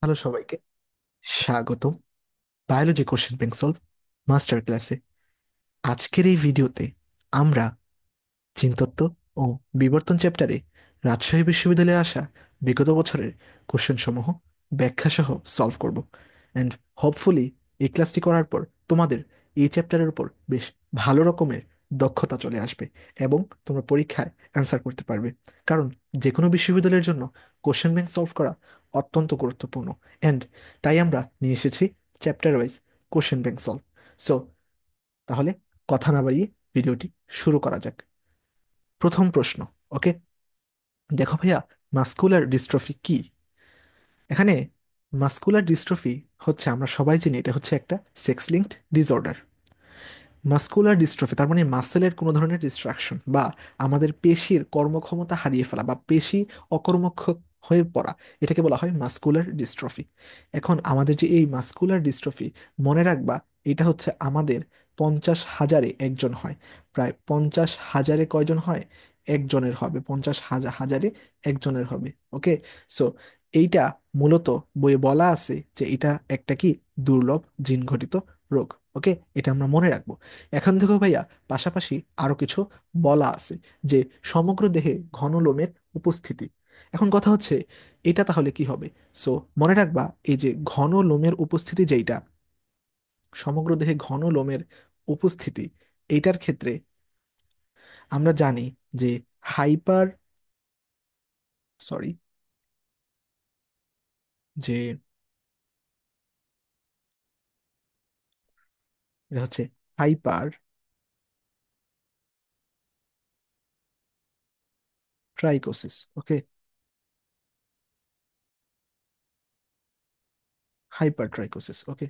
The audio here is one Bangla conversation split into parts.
হ্যালো সবাইকে, স্বাগতম biology question bank solve master ক্লাসে। আজকের এই ভিডিওতে আমরা জিনতত্ত্ব ও বিবর্তন চ্যাপ্টারে রাজশাহী বিশ্ববিদ্যালয়ে আসা বিগত বছরের কোশ্চেন সমূহ ব্যাখ্যা সহ সলভ করব। অ্যান্ড হোপফুলি এই ক্লাসটি করার পর তোমাদের এই চ্যাপ্টারের উপর বেশ ভালো রকমের দক্ষতা চলে আসবে এবং তোমরা পরীক্ষায় অ্যান্সার করতে পারবে। কারণ যে কোনো বিশ্ববিদ্যালয়ের জন্য কোশ্চেন ব্যাংক সলভ করা অত্যন্ত গুরুত্বপূর্ণ। অ্যান্ড তাই আমরা নিয়ে এসেছি chapter wise question bank solve. So তাহলে কথা না বাড়িয়ে ভিডিওটি শুরু করা যাক। প্রথম প্রশ্ন। ওকে, দেখো ভাইয়া, মাস্কুলার ডিস্ট্রফি কি? এখানে মাস্কুলার ডিস্ট্রফি হচ্ছে, আমরা সবাই জানি এটা হচ্ছে একটা sex linked disorder. Muscular dystrophy তার মানে মাসেলের কোনো ধরনের ডিস্ট্রাকশন বা আমাদের পেশির কর্মক্ষমতা হারিয়ে ফেলা বা পেশি অকর্মক্ষ হয়ে পড়া, এটাকে বলা হয় মাস্কুলার ডিস্ট্রফি। এখন আমাদের যে এই মাস্কুলার ডিস্ট্রফি, মনে রাখবা, এটা হচ্ছে আমাদের 50,000-এ একজন হয়। প্রায় 50,000-এ কয়জন হয়? একজনের হবে। 50,000-এ একজনের হবে। ওকে, সো এইটা মূলত বইয়ে বলা আছে যে এটা একটা কি দুর্লভ জিন ঘটিত রোগ। ওকে, এটা আমরা মনে রাখবো। এখন থেকেও ভাইয়া পাশাপাশি আরো কিছু বলা আছে যে সমগ্র দেহে ঘন লোমের উপস্থিতি। এখন কথা হচ্ছে এটা তাহলে কি হবে? সো মনে রাখবা, এই যে ঘন লোমের উপস্থিতি যেইটা, সমগ্র দেহে ঘন লোমের উপস্থিতি, এইটার ক্ষেত্রে আমরা জানি যে হাইপার সরি যে এটা হচ্ছে হাইপার ট্রাইকোসিস। ওকে, হাইপার ট্রাইকোসিস। ওকে,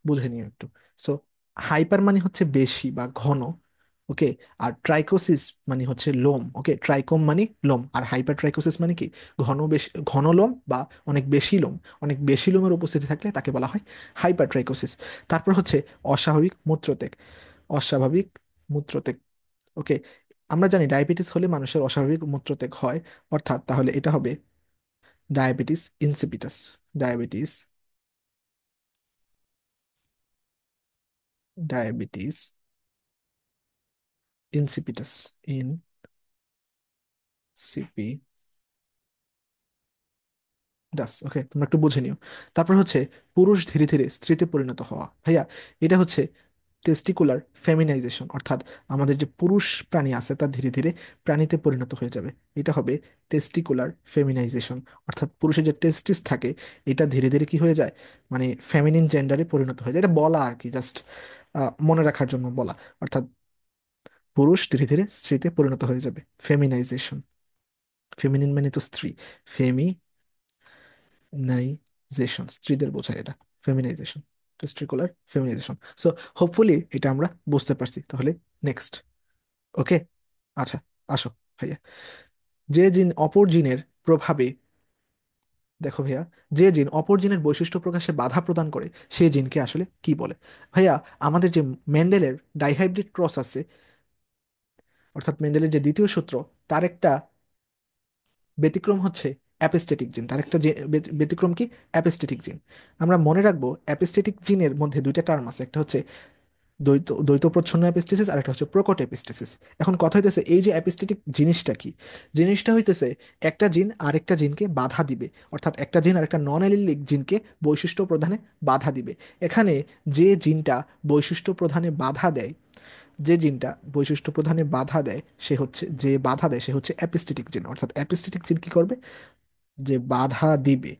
বুঝে নিও একটু। সো হাইপার মানে হচ্ছে বেশি বা ঘন। ওকে, আর ট্রাইকোসিস মানে হচ্ছে লোম। ওকে, ট্রাইকোম মানে লোম, আর হাইপার ট্রাইকোসিস মানে কি ঘন বেশি, ঘন লোম বা অনেক বেশি লোম। অনেক বেশি লোমের উপস্থিতি থাকলে তাকে বলা হয় হাইপার ট্রাইকোসিস। তারপর হচ্ছে অস্বাভাবিক মূত্রত্যাগ। অস্বাভাবিক মূত্রত্যাগ। ওকে, আমরা জানি ডায়াবেটিস হলে মানুষের অস্বাভাবিক মূত্রত্যাগ হয়, অর্থাৎ তাহলে এটা হবে diabetes insipidus. Diabetes, diabetes insipidus. Insipidus. Okay, তোমরা একটু বুঝে নিও। তারপর হচ্ছে পুরুষ ধীরে ধীরে স্ত্রীতে পরিণত হওয়া। ভাইয়া, এটা হচ্ছে টেস্টিকুলার ফেমিনাইজেশন, অর্থাৎ আমাদের যে পুরুষ প্রাণী আছে তা ধীরে ধীরে প্রাণীতে পরিণত হয়ে যাবে। এটা হবে টেস্টিকুলার ফেমিনাইজেশন, অর্থাৎ পুরুষের যে টেস্টিস থাকে এটা ধীরে ধীরে কি হয়ে যায়, মানে ফেমিনিন জেন্ডারে পরিণত হয়ে যায়। এটা বলা আর কি, জাস্ট মনে রাখার জন্য বলা। অর্থাৎ পুরুষ ধীরে ধীরে স্ত্রীতে পরিণত হয়ে যাবে, ফেমিনাইজেশন। ফেমিনিন মানে তো স্ত্রী, ফেমিনাইজেশন স্ত্রীদের বোঝায় এটা, feminisation, testicular feminisation. So hopefully এটা আমরা বুঝতে পারছি। তাহলে নেক্সট। ওকে, আচ্ছা, আসো ভাইয়া, যে জিন অপর জিনের প্রভাবে, দেখো ভাইয়া, যে জিন অপর জিনের বৈশিষ্ট্য প্রকাশে বাধা প্রদান করে সেই জিনকে আসলে কি বলে? ভাইয়া, আমাদের যে মেন্ডেলের ডাইহাইব্রিড ক্রস আছে, অর্থাৎ মেন্ডেলের যে দ্বিতীয় সূত্র, তার একটা ব্যতিক্রম হচ্ছে অ্যাপেস্টেটিক জিন। তার একটা ব্যতিক্রম কি? অ্যাপেস্টেটিক জিন। আমরা মনে রাখবো অ্যাপেস্টেটিক জিনের মধ্যে দুইটা টার্ম আছে, একটা হচ্ছে দ্বৈত দ্বৈত প্রচ্ছন্ন অ্যাপিস্টেসিস আর একটা হচ্ছে প্রকট অ্যাপিস্টেসিস। এখন কথা হইতেছে এই যে অ্যাপিস্টেটিক জিনিসটা কি? জিনিসটা হইতেছে একটা জিন আরেকটা জিনকে বাধা দিবে, অর্থাৎ একটা জিন আরেকটা নন অ্যালিলিক জিনকে বৈশিষ্ট্য প্রদানে বাধা দিবে। এখানে যে জিনটা বৈশিষ্ট্য প্রদানে বাধা দেয়, যে জিনটা বৈশিষ্ট্য প্রদানে বাধা দেয় সে হচ্ছে, যে বাধা দেয় সে হচ্ছে অ্যাপিস্টেটিক জিন। অর্থাৎ অ্যাপিস্টেটিক জিন কি করবে? যে বাধা দিবে,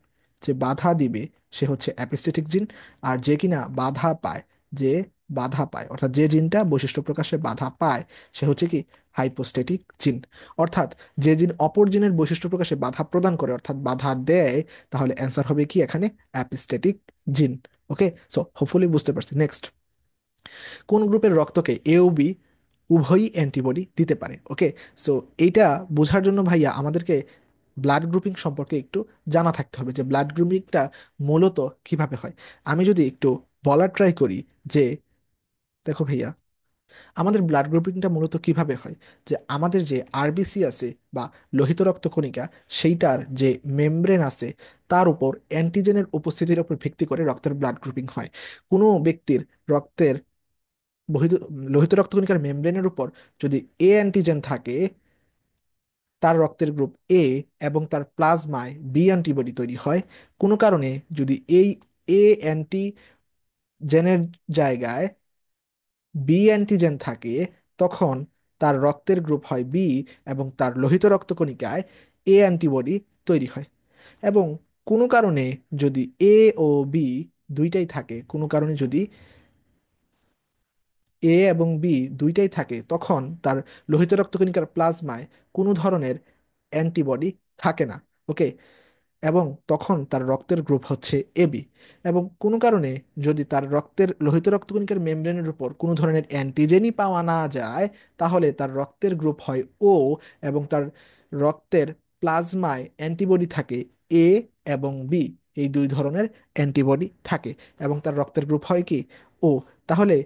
যে বাধা দিবে সে হচ্ছে অ্যাপিস্টেটিক জিন। আর যে কিনা বাধা পায়, যে বাধা পায়, অর্থাৎ যে জিনটা বৈশিষ্ট্য প্রকাশে বাধা পায় সে হচ্ছে কি হাইপোস্টেটিক জিন। অর্থাৎ যে জিন অপর জিনের বৈশিষ্ট্য প্রকাশে বাধা প্রদান করে, অর্থাৎ বাধা দেয়, তাহলে অ্যান্সার হবে কি এখানে? অ্যাপিস্টেটিক জিন। ওকে, সো হোপফুলি বুঝতে পারছি। নেক্সট, কোন গ্রুপের রক্তকে এ ও বি উভয়ই অ্যান্টিবডি দিতে পারে? ওকে, সো এইটা বোঝার জন্য ভাইয়া আমাদেরকে ব্লাড গ্রুপিং সম্পর্কে একটু জানা থাকতে হবে, যে ব্লাড গ্রুপিংটা মূলত কিভাবে হয়। আমি যদি একটু বলার ট্রাই করি যে, দেখো ভাইয়া, আমাদের ব্লাড গ্রুপিংটা মূলত কিভাবে হয়, যে আমাদের যে আরবিসি আছে বা লোহিত রক্ত কণিকা, সেইটার যে মেমব্রেন আছে তার উপর অ্যান্টিজেনের উপস্থিতির উপর ভিত্তি করে রক্তের ব্লাড গ্রুপিং হয়। কোনো ব্যক্তির রক্তের বহিত লোহিত রক্ত কণিকার মেমব্রেনের উপর যদি এ অ্যান্টিজেন থাকে, তার রক্তের গ্রুপ এ, এবং তার প্লাজমায় বি অ্যান্টিবডি তৈরি হয়। কোনো কারণে যদি এই এ অ্যান্টিজেনের জায়গায় বি অ্যান্টিজেন থাকে, তখন তার রক্তের গ্রুপ হয় বি, এবং তার লোহিত রক্তকণিকায় এ অ্যান্টিবডি তৈরি হয়। এবং কোনো কারণে যদি এ ও বি দুইটাই থাকে, কোনো কারণে যদি এ এবং বি দুইটাই থাকে, তখন তার লোহিত রক্তকণিকার প্লাজমায় কোনো ধরনের অ্যান্টিবডি থাকে না। ওকে। এবং তখন তার রক্তের গ্রুপ হচ্ছে এবি। এবং কোনো কারণে যদি তার রক্তের লোহিত রক্তকণিকার মেমব্রেনের উপর কোনো ধরনের অ্যান্টিজেনই পাওয়া না যায়, তাহলে তার রক্তের গ্রুপ হয় ও, এবং তার রক্তের প্লাজমায় অ্যান্টিবডি থাকে এ এবং বি, এই দুই ধরনের অ্যান্টিবডি থাকে, এবং তার রক্তের গ্রুপ হয় কি ও। তাহলে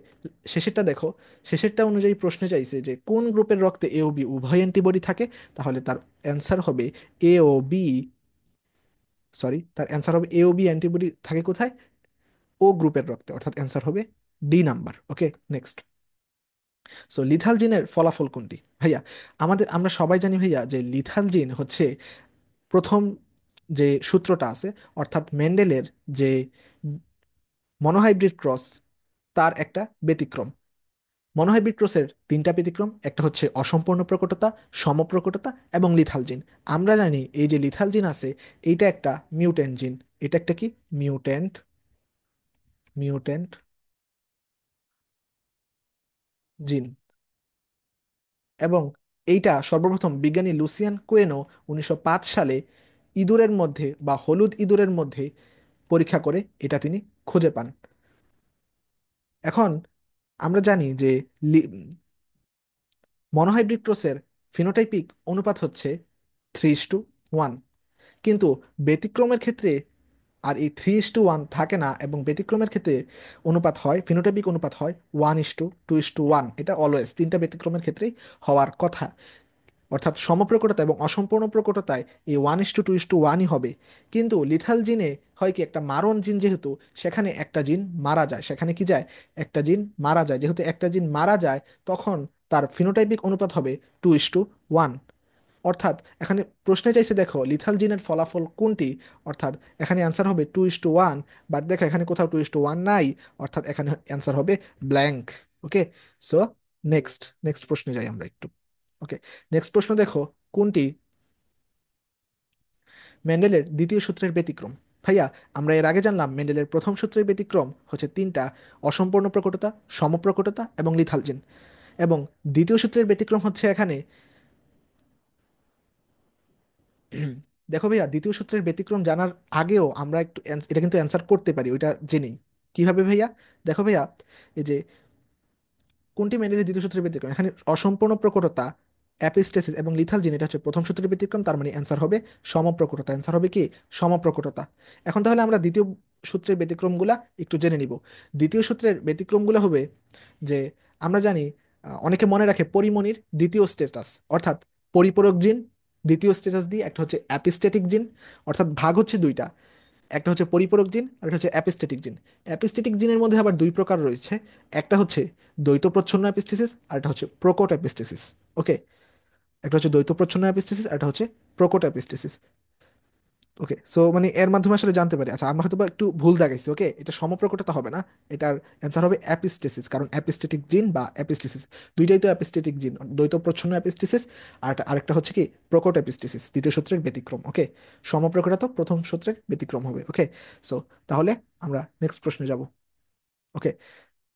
শেষেরটা দেখো, শেষেরটা অনুযায়ী প্রশ্নে চাইছে যে কোন গ্রুপের রক্তে এ ও বি উভয় অ্যান্টিবডি থাকে। তাহলে তার অ্যান্সার হবে এ ও বি, সরি, তার অ্যান্সার হবে এ ও বি অ্যান্টিবডি থাকে কোথায়, ও গ্রুপের রক্তে, অর্থাৎ অ্যান্সার হবে ডি নাম্বার। ওকে, নেক্সট। সো লিথাল জিনের ফলাফল কোনটি ভাইয়া? আমরা সবাই জানি ভাইয়া যে লিথাল জিন হচ্ছে প্রথম যে সূত্রটা আছে, অর্থাৎ মেন্ডেলের যে মনোহাইব্রিড ক্রস, তার একটা ব্যতিক্রম। মনোহাইব্রিড ক্রসের তিনটা ব্যতিক্রম, একটা হচ্ছে অসম্পূর্ণ প্রকটতা, সমপ্রকটতা এবং লিথাল জিন। আমরা জানি এই যে লিথাল জিন আছে, এইটা একটা মিউট্যান্ট জিন। এটা একটা কি? মিউট্যান্ট মিউট্যান্ট জিন। এবং এইটা সর্বপ্রথম বিজ্ঞানী লুসিয়ান কোয়েনো 1905 সালে ইঁদুরের মধ্যে বা হলুদ ইঁদুরের মধ্যে পরীক্ষা করে এটা তিনি খুঁজে পান। এখন আমরা জানি যে মনোহাইব্রিড ক্রসের ফিনোটাইপিক অনুপাত হচ্ছে 3:1, কিন্তু ব্যতিক্রমের ক্ষেত্রে আর এই 3:1 থাকে না, এবং ব্যতিক্রমের ক্ষেত্রে অনুপাত হয়, ফিনোটাইপিক অনুপাত হয় 1:2:1। এটা অলওয়েজ তিনটা ব্যতিক্রমের ক্ষেত্রেই হওয়ার কথা। অর্থাৎ সমপ্রকটতা এবং অসম্পূর্ণ প্রকটতায় এই 1:2:1ই হবে। কিন্তু লিথাল জিনে হয় কি, একটা মারণ জিন যেহেতু, সেখানে একটা জিন মারা যায়, সেখানে কি যায়, একটা জিন মারা যায়। যেহেতু একটা জিন মারা যায়, তখন তার ফিনোটাইপিক অনুপাত হবে 2:1। অর্থাৎ এখানে প্রশ্নে চাইছে দেখো লিথাল জিনের ফলাফল কোনটি, অর্থাৎ এখানে অ্যান্সার হবে 2:1। বাট দেখো এখানে কোথাও 2:1 নাই, অর্থাৎ এখানে অ্যান্সার হবে ব্ল্যাঙ্ক। ওকে। সো নেক্সট নেক্সট প্রশ্নে যাই আমরা একটু। ওকে, নেক্সট প্রশ্ন দেখো, কোনটি মেন্ডেলের দ্বিতীয় সূত্রের ব্যতিক্রম? ভাইয়া, আমরা এর আগে জানলাম মেন্ডেলের প্রথম সূত্রের ব্যতিক্রম হচ্ছে তিনটা: অসম্পূর্ণ প্রকটতা, সমপ্রকটতা এবং লিথালজিন। এবং দ্বিতীয় সূত্রের ব্যতিক্রম হচ্ছে এখানে দেখো ভাইয়া, দ্বিতীয় সূত্রের ব্যতিক্রম জানার আগেও আমরা একটু এটা কিন্তু অ্যান্সার করতে পারি, ওইটা জেনেই। কিভাবে ভাইয়া? দেখো ভাইয়া, এই যে কোনটি মেন্ডেলের দ্বিতীয় সূত্রের ব্যতিক্রম, এখানে অসম্পূর্ণ প্রকটতা, অ্যাপিস্টেসিস এবং লিথালজিন, এটা হচ্ছে প্রথম সূত্রের ব্যতিক্রম, তার মানে অ্যান্সার হবে সমপ্রকটতা। অ্যান্সার হবে কি? সমপ্রকটতা। এখন তাহলে আমরা দ্বিতীয় সূত্রের ব্যতিক্রমগুলা একটু জেনে নিব। দ্বিতীয় সূত্রের ব্যতিক্রমগুলো হবে যে, আমরা জানি অনেকে মনে রাখে পরিমণির দ্বিতীয় স্ট্যাটাস, অর্থাৎ পরিপূরক জিন দ্বিতীয় স্ট্যাটাস দিয়ে, একটা হচ্ছে অ্যাপিস্টেটিক জিন। অর্থাৎ ভাগ হচ্ছে দুইটা, একটা হচ্ছে পরিপূরক জিন আর একটা হচ্ছে অ্যাপিস্টেটিক জিন। অ্যাপিস্টেটিক জিনের মধ্যে আবার দুই প্রকার রয়েছে, একটা হচ্ছে দ্বৈত প্রচ্ছন্ন অ্যাপিস্টেসিস আর একটা হচ্ছে প্রকট অ্যাপিস্টেসিস। ওকে, একটা হচ্ছে দ্বৈত প্রচ্ছন্ন অ্যাপিস্টেসিস আর একটা হচ্ছে প্রকট অ্যাপিস্টেসিস। ওকে, সো মানে এর মাধ্যমে আসলে জানতে পারি, আচ্ছা আমরা হয়তো বা একটু ভুল দেখাইছি। ওকে, এটা সমপ্রকটতা হবে না, এটার অ্যান্সার হবে অ্যাপিস্টেসিস, কারণ অ্যাপিস্টেটিক জিন বা অ্যাপিস্টেসিস দুইটাই তো অ্যাপিস্টেটিক জিন, দ্বৈত প্রচ্ছন্ন অ্যাপিস্টেসিস আর আরেকটা হচ্ছে কি প্রকট অ্যাপিস্টেসিস, দ্বিতীয় সূত্রের ব্যতিক্রম। ওকে, সমপ্রকটতা প্রথম সূত্রের ব্যতিক্রম হবে। ওকে, সো তাহলে আমরা নেক্সট প্রশ্নে যাব। ওকে,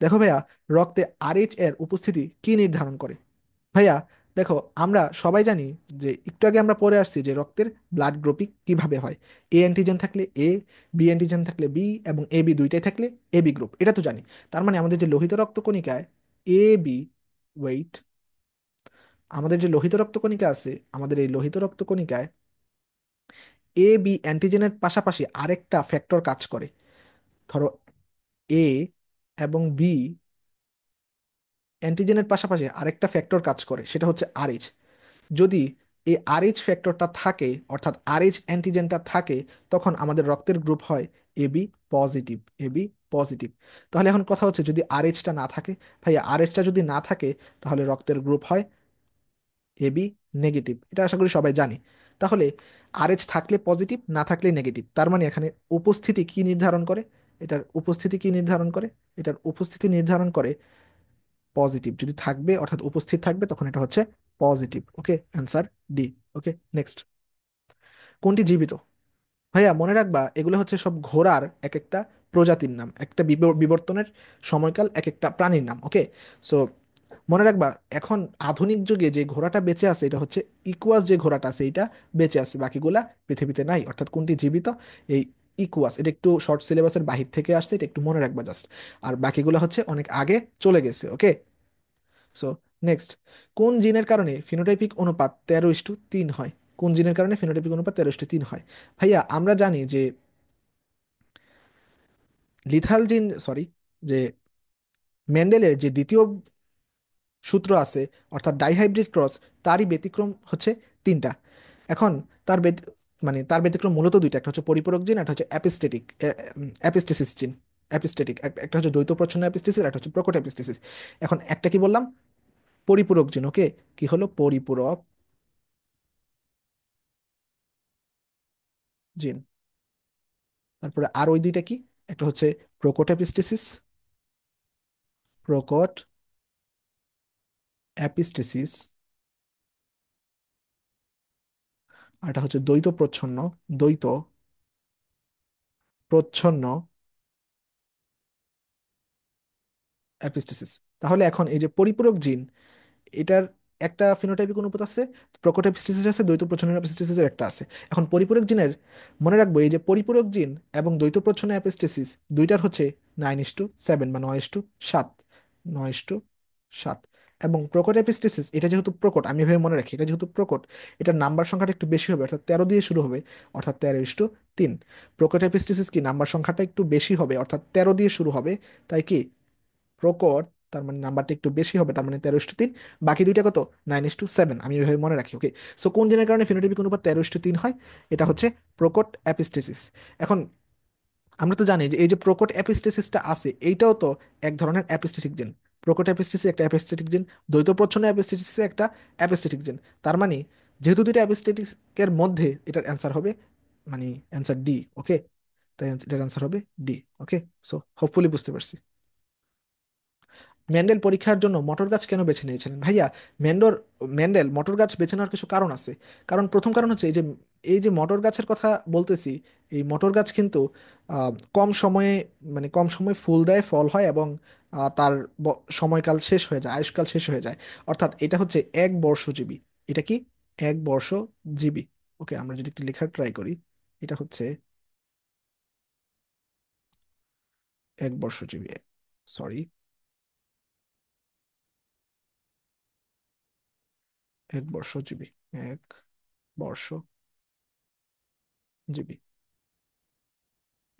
দেখো ভাইয়া, রক্তে আরএইচ এর উপস্থিতি কি নির্ধারণ করে? ভাইয়া দেখো, আমরা সবাই জানি যে একটু আগে আমরা পড়ে আসছি যে রক্তের ব্লাড গ্রুপিং কিভাবে হয়। এ অ্যান্টিজেন থাকলে এ, বি অ্যান্টিজেন থাকলে বি, এবং এ বি দুইটাই থাকলে এ বি গ্রুপ, এটা তো জানি। তার মানে আমাদের যে লোহিত রক্তকণিকায় এ বি, ওয়েট, আমাদের যে লোহিত রক্তকণিকা আছে, আমাদের এই লোহিত রক্তকণিকায় এ বি অ্যান্টিজেনের পাশাপাশি আরেকটা ফ্যাক্টর কাজ করে। ধরো এ এবং বি অ্যান্টিজেনের পাশাপাশি আরেকটা ফ্যাক্টর কাজ করে, সেটা হচ্ছে আরএইচ। যদি এই আরএইচ ফ্যাক্টরটা থাকে, অর্থাৎ আরএইচ অ্যান্টিজেনটা থাকে, তখন আমাদের রক্তের গ্রুপ হয় এবি পজিটিভ। AB positive. তাহলে এখন কথা হচ্ছে, যদি আরএইচটা না থাকে, ভাই আরএইচটা যদি না থাকে, তাহলে রক্তের গ্রুপ হয় এবি নেগেটিভ। এটা আশা করি সবাই জানি। তাহলে আরএইচ থাকলে পজিটিভ, না থাকলে নেগেটিভ। তার মানে এখানে উপস্থিতি কি নির্ধারণ করে? এটার উপস্থিতি কি নির্ধারণ করে? এটার উপস্থিতি নির্ধারণ করে পজিটিভ। যদি থাকবে অর্থাৎ উপস্থিত থাকবে, তখন এটা হচ্ছে পজিটিভ। ওকে, অ্যান্সার ডি। ওকে, নেক্সট। কোনটি জীবিত? ভাইয়া মনে রাখবা, এগুলো হচ্ছে সব ঘোড়ার এক একটা প্রজাতির নাম, একটা বিবর্তনের সময়কাল এক একটা প্রাণীর নাম। ওকে, সো মনে রাখবা, এখন আধুনিক যুগে যে ঘোড়াটা বেঁচে আছে, এটা হচ্ছে ইকুয়াস। যে ঘোড়াটা আছে এইটা বেঁচে আছে, বাকিগুলা পৃথিবীতে নাই। অর্থাৎ কোনটি জীবিত? এই ইকুয়াস। এটা একটু শর্ট সিলেবাসের বাহির থেকে আসছে, এটা একটু মনে রাখবা জাস্ট। আর বাকিগুলো হচ্ছে অনেক আগে চলে গেছে। ওকে, সো নেক্সট। কোন জিনের কারণে ফিনোটাইপিক অনুপাত 13:3 হয়? কোন জিনের কারণে ফিনোটাইপিক অনুপাত 13:3 হয়? ভাইয়া আমরা জানি যে লিথাল জিন, সরি, যে মেন্ডেলের যে দ্বিতীয় সূত্র আছে, অর্থাৎ ডাইহাইব্রিড ক্রস, তারই ব্যতিক্রম হচ্ছে তিনটা। এখন তার মানে তার ব্যতিক্রম মূলত দুইটা, একটা হচ্ছে পরিপূরক জিন, একটা হচ্ছে অ্যাপিস্টেটিক অ্যাপিস্টেসিস জিন। অ্যাপিস্টেটিক একটা হচ্ছে দ্বৈত প্রচ্ছন্ন অ্যাপিস্টেসিস, একটা হচ্ছে প্রকট অ্যাপিস্টেসিস। এখন একটা কি বললাম? পরিপূরক জিন। ওকে, কি হলো? পরিপূরক জিন। তারপরে আর ওই দুইটা কি? একটা হচ্ছে প্রকট অ্যাপিস্টেসিস, প্রকট অ্যাপিস্টেসিস, আর এটা হচ্ছে দ্বৈত প্রচ্ছন্ন, দ্বৈত প্রচ্ছন্ন অ্যাপিস্টেসিস। তাহলে এখন এই যে পরিপূরক জিন, এটার একটা ফিনোটাইপিক অনুপাত আছে, প্রকট অ্যাপিস্টেসিস আছে, দ্বৈত প্রচ্ছন্ন অ্যাপিস্টেসিসের একটা আছে। এখন পরিপূরক জিনের, মনে রাখবো এই যে পরিপূরক জিন এবং দ্বৈত প্রচ্ছন্ন অ্যাপিস্টেসিস দুইটার হচ্ছে 9:7 বা 9:7। 9:7। এবং প্রকট অ্যাপিস্টেসিস, এটা যেহেতু প্রকট, আমি এভাবে মনে রাখি, এটা যেহেতু প্রকট, এটার নাম্বার সংখ্যাটা একটু বেশি হবে, অর্থাৎ 13 দিয়ে শুরু হবে, অর্থাৎ 13:3। প্রকট অ্যাপিস্টেসিস কি নাম্বার সংখ্যাটা একটু বেশি হবে, অর্থাৎ 13 দিয়ে শুরু হবে, তাই কি প্রকট, তার মানে নাম্বারটা একটু বেশি হবে, তার মানে 13:3। বাকি দুইটা কত? 9:7। আমি এভাবে মনে রাখি। ওকে, সো কোন জিনের কারণে ফিনোটাইপিক অনুপাত 13:3 হয়? এটা হচ্ছে প্রকট অ্যাপিস্টেসিস। এখন আমরা তো জানি যে এই যে প্রকট অ্যাপিস্টেসিসটা আছে, এইটাও তো এক ধরনের অ্যাপিস্টেটিক জিন। প্রকট অ্যাপিস্টেসিস একটা অ্যাপিস্টেটিক জিন, দ্বৈত প্রচ্ছন্ন অ্যাপিস্টেসিস একটা অ্যাপিস্টেটিক জিন। তার মানে যেহেতু দুইটা অ্যাপিস্টেটিকের মধ্যে, এটার অ্যান্সার হবে মানে অ্যান্সার ডি। ওকে, তাই এটার অ্যান্সার হবে ডি। ওকে, সো হোপফুলি বুঝতে পারছি। মেন্ডেল পরীক্ষার জন্য মটর গাছ কেন বেছে নিয়েছিলেন? ভাইয়া, মেন্ডর মেন্ডেল মটর গাছ বেছে নেওয়ার কিছু কারণ আছে। কারণ প্রথম কারণ হচ্ছে এই যে মটর গাছের কথা বলতেছি, এই মটর গাছ কিন্তু কম সময়ে, মানে কম সময়ে ফুল দেয়, ফল হয়, এবং তার সময়কাল শেষ হয়ে যায়, আয়ুষ্কাল শেষ হয়ে যায়। অর্থাৎ এটা হচ্ছে এক বর্ষজীবী। এটা কি? এক বর্ষজীবী। ওকে, আমরা যদি একটু লেখার ট্রাই করি, এটা হচ্ছে এক বর্ষজীবী। সরি, এক বর্ষজীবী, এক বর্ষজীবী,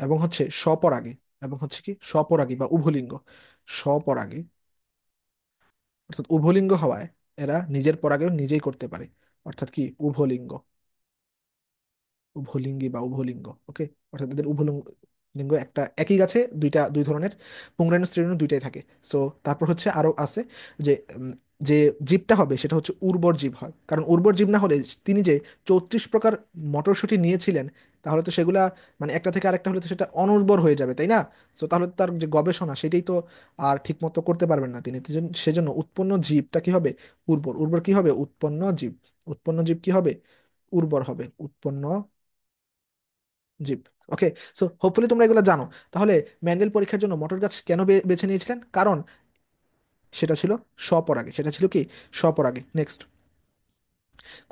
এবং হচ্ছে স্বপরাগী। এবং হচ্ছে কি স্বপরাগী বা উভলিঙ্গ। স্বপরাগী, অর্থাৎ উভলিঙ্গ হওয়ায় এরা নিজের পরাগেও নিজেই করতে পারে। অর্থাৎ কি উভলিঙ্গ, উভলিঙ্গী বা উভলিঙ্গ। ওকে, অর্থাৎ এদের উভলিঙ্গ লিঙ্গ একটা, একই গাছে দুই ধরনের পুংরেণু স্ত্রীরেণু দুইটাই থাকে। সো তারপর হচ্ছে আরো আছে যে যে জীবটা হবে সেটা হচ্ছে উর্বর জীব হয়, কারণ উর্বর জীব না হলে, তিনি যে 34 প্রকার মটরশুঁটি নিয়েছিলেন, তাহলে তো সেগুলা, মানে একটা থেকে আরেকটা হলে তো সেটা অনুর্বর হয়ে যাবে, তাই না? সো তাহলে তো তার যে গবেষণা সেটাই তো আর ঠিক মতো করতে পারবেন না তিনি। সেজন্য উৎপন্ন জীবটা কি হবে? উর্বর। উর্বর কি হবে? উৎপন্ন জীব। উৎপন্ন জীব কি হবে? উর্বর হবে। উৎপন্ন জীব। ওকে, সো হোপফুলি তোমরা এগুলো জানো। তাহলে ম্যান্ডেল পরীক্ষার জন্য মটর গাছ কেন বেছে নিয়েছিলেন? কারণ সেটা ছিল স্বপরাগে। সেটা ছিল কি? স্বপরাগে। নেক্সট।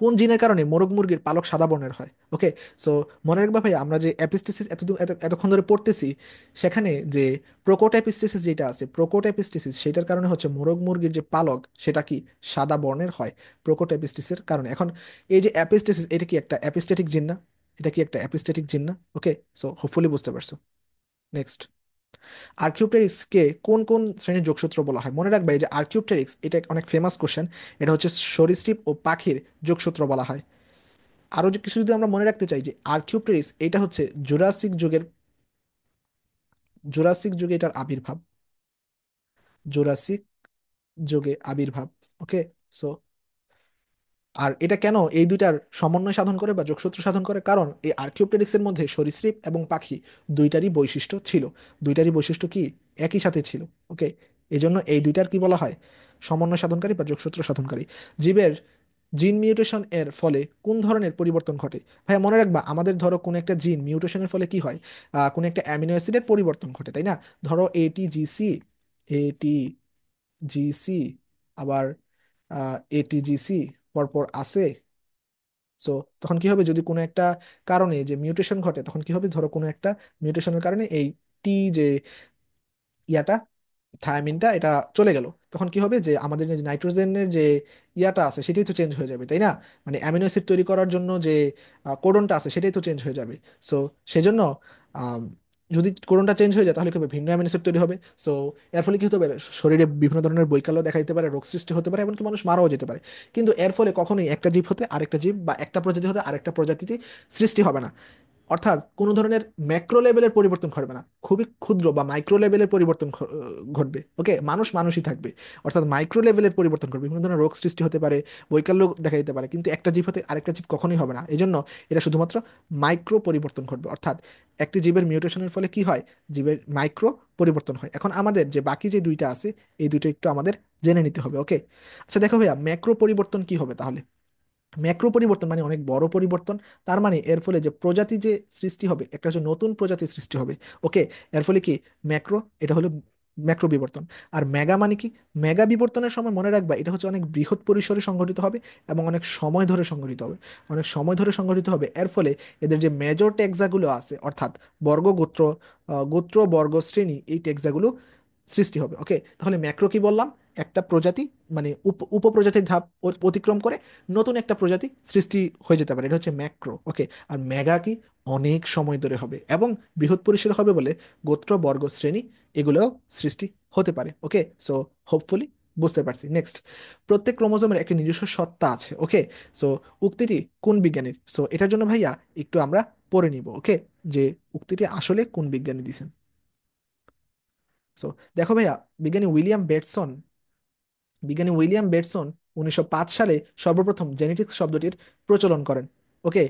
কোন জিনের কারণে মোরগ মুরগির পালক সাদা বর্ণের হয়? ওকে, সো মনে রাখবা ভাই, আমরা যে অ্যাপিস্টেসিস এতক্ষণ ধরে পড়তেছি, সেখানে যে প্রোকোট অ্যাপিস্টেসিস যেটা আছে, প্রোকোট অ্যাপিস্টেসিস, সেটার কারণে হচ্ছে মোরগ মুরগির যে পালক সেটা কি সাদা বর্ণের হয়, প্রোকোট অ্যাপিস্টেসিসের কারণে। এখন এই যে অ্যাপিস্টেসিস, এটা কি একটা অ্যাপিস্টেটিক জিন না? এটা কি একটা অ্যাপিস্টেটিক জিন না? ওকে, সো হোপফুলি বুঝতে পারছো। নেক্সট। আর্কিওপটেরিক্সকে কোন কোন শ্রেণীর যোগসূত্র বলা হয়? মনে রাখবে এই যে আর্কিওপটেরিক্স, এটা অনেক ফেমাস কোশ্চেন। এটা হচ্ছে সরীসৃপ ও পাখির যোগসূত্র বলা হয়। আরো কিছু যদি আমরা মনে রাখতে চাই, যে আর্কিওপটেরিক্স এটা হচ্ছে জুরাসিক যুগে এটার আবির্ভাব। জুরাসিক যুগে আবির্ভাব। ওকে। সো আর এটা কেন এই দুইটার সমন্বয় সাধন করে বা যোগসূত্র সাধন করে, কারণ এই আর্কিওপটেরিক্সের মধ্যে সরীসৃপ এবং পাখি দুইটারই বৈশিষ্ট্য ছিল। দুইটারই বৈশিষ্ট্য কি একই সাথে ছিল। ওকে। এই জন্য এই দুইটার কি বলা হয়? সমন্বয় সাধনকারী বা যোগসূত্র সাধনকারী। জীবের জিন মিউটেশন এর ফলে কোন ধরনের পরিবর্তন ঘটে? ভাইয়া মনে রাখবা, আমাদের ধরো কোন একটা জিন মিউটেশনের ফলে কি হয়? কোন একটা অ্যামিনো অ্যাসিডের পরিবর্তন ঘটে, তাই না? ধরো এটিজিসি, এটিজিসি, আবার এটিজিসি পরপর আছে। সো তখন কি হবে, যদি কোনো একটা কারণে যে মিউটেশন ঘটে, তখন কি হবে, ধরো কোনো একটা মিউটেশনের কারণে এই টি যে ইয়াটা, থায়ামিনটা এটা চলে গেল, তখন কি হবে, যে আমাদের যে নাইট্রোজেনের যে ইয়াটা আছে সেটাই তো চেঞ্জ হয়ে যাবে, তাই না? মানে অ্যামিনো অ্যাসিড তৈরি করার জন্য যে কোডনটা আছে সেটাই তো চেঞ্জ হয়ে যাবে। সো সেজন্য আম, যদি কোডনটা চেঞ্জ হয়ে যায়, তাহলে কি হবে, ভিন্ন অ্যামিনো অ্যাসিড তৈরি হবে। সো এর ফলে কি হতে পারে, শরীরে বিভিন্ন ধরনের বৈকল্য দেখা দিতে পারে, রোগ সৃষ্টি হতে পারে, এমনকি মানুষ মারাও যেতে পারে। কিন্তু এর ফলে কখনোই একটা জীব হতে আরেকটা জীব, বা একটা প্রজাতি হতে আরেকটা প্রজাতিতে সৃষ্টি হবে না। অর্থাৎ কোনো ধরনের ম্যাক্রো লেভেলের পরিবর্তন ঘটবে না, খুবই ক্ষুদ্র বা মাইক্রো লেভেলের পরিবর্তন ঘটবে। ওকে, মানুষ মানুষই থাকবে। অর্থাৎ মাইক্রো লেভেলের পরিবর্তন ঘটবে, বিভিন্ন ধরনের রোগ সৃষ্টি হতে পারে, বৈকল্য দেখা দিতে পারে, কিন্তু একটা জীব হতে আরেকটা জীব কখনোই হবে না। এই জন্য এটা শুধুমাত্র মাইক্রো পরিবর্তন ঘটবে। অর্থাৎ একটি জীবের মিউটেশনের ফলে কি হয়, জীবের মাইক্রো পরিবর্তন হয়। এখন আমাদের যে বাকি যে দুইটা আছে, এই দুটো একটু আমাদের জেনে নিতে হবে। ওকে। আচ্ছা দেখো ভাইয়া, ম্যাক্রো পরিবর্তন কি হবে তাহলে? ম্যাক্রো পরিবর্তন মানে অনেক বড় পরিবর্তন। তার মানে এর ফলে যে প্রজাতি যে সৃষ্টি হবে, একটা হচ্ছে নতুন প্রজাতির সৃষ্টি হবে। ওকে। এর ফলে কি ম্যাক্রো, এটা হলো ম্যাক্রো বিবর্তন। আর মেগা মানে কি? মেগা বিবর্তনের সময় মনে রাখবা, এটা হচ্ছে অনেক বৃহৎ পরিসরে সংঘটিত হবে এবং অনেক সময় ধরে সংঘটিত হবে। অনেক সময় ধরে সংঘটিত হবে, এর ফলে এদের যে মেজর টেক্সাগুলো আছে, অর্থাৎ বর্গ গোত্র, গোত্র বর্গ শ্রেণী, এই টেক্সাগুলো সৃষ্টি হবে। ওকে, তাহলে ম্যাক্রো কি বললাম? একটা প্রজাতি, মানে উপপ্রজাতির ধাপ অতিক্রম করে নতুন একটা প্রজাতি সৃষ্টি হয়ে যেতে পারে, এটা হচ্ছে ম্যাক্রো। ওকে। আর মেগা কি? অনেক সময় ধরে হবে এবং বৃহৎ পরিসরে হবে বলে গোত্র বর্গ শ্রেণী এগুলোও সৃষ্টি হতে পারে। ওকে। সো হোপফুলি বুঝতে পারছি। নেক্সট, প্রত্যেক ক্রোমোজোমের একটি নিজস্ব সত্তা আছে। ওকে। সো উক্তিটি কোন বিজ্ঞানীর? সো এটার জন্য ভাইয়া একটু আমরা পড়ে নিব। ওকে, যে উক্তিটি আসলে কোন বিজ্ঞানী দিছেন। সো দেখো ভাইয়া, বিজ্ঞানী উইলিয়াম বেটসন বিজ্ঞানী উইলিয়াম বেটসন 1905 সালে সর্বপ্রথম জেনেটিক্স শব্দটির প্রচলন করেন। ওকে।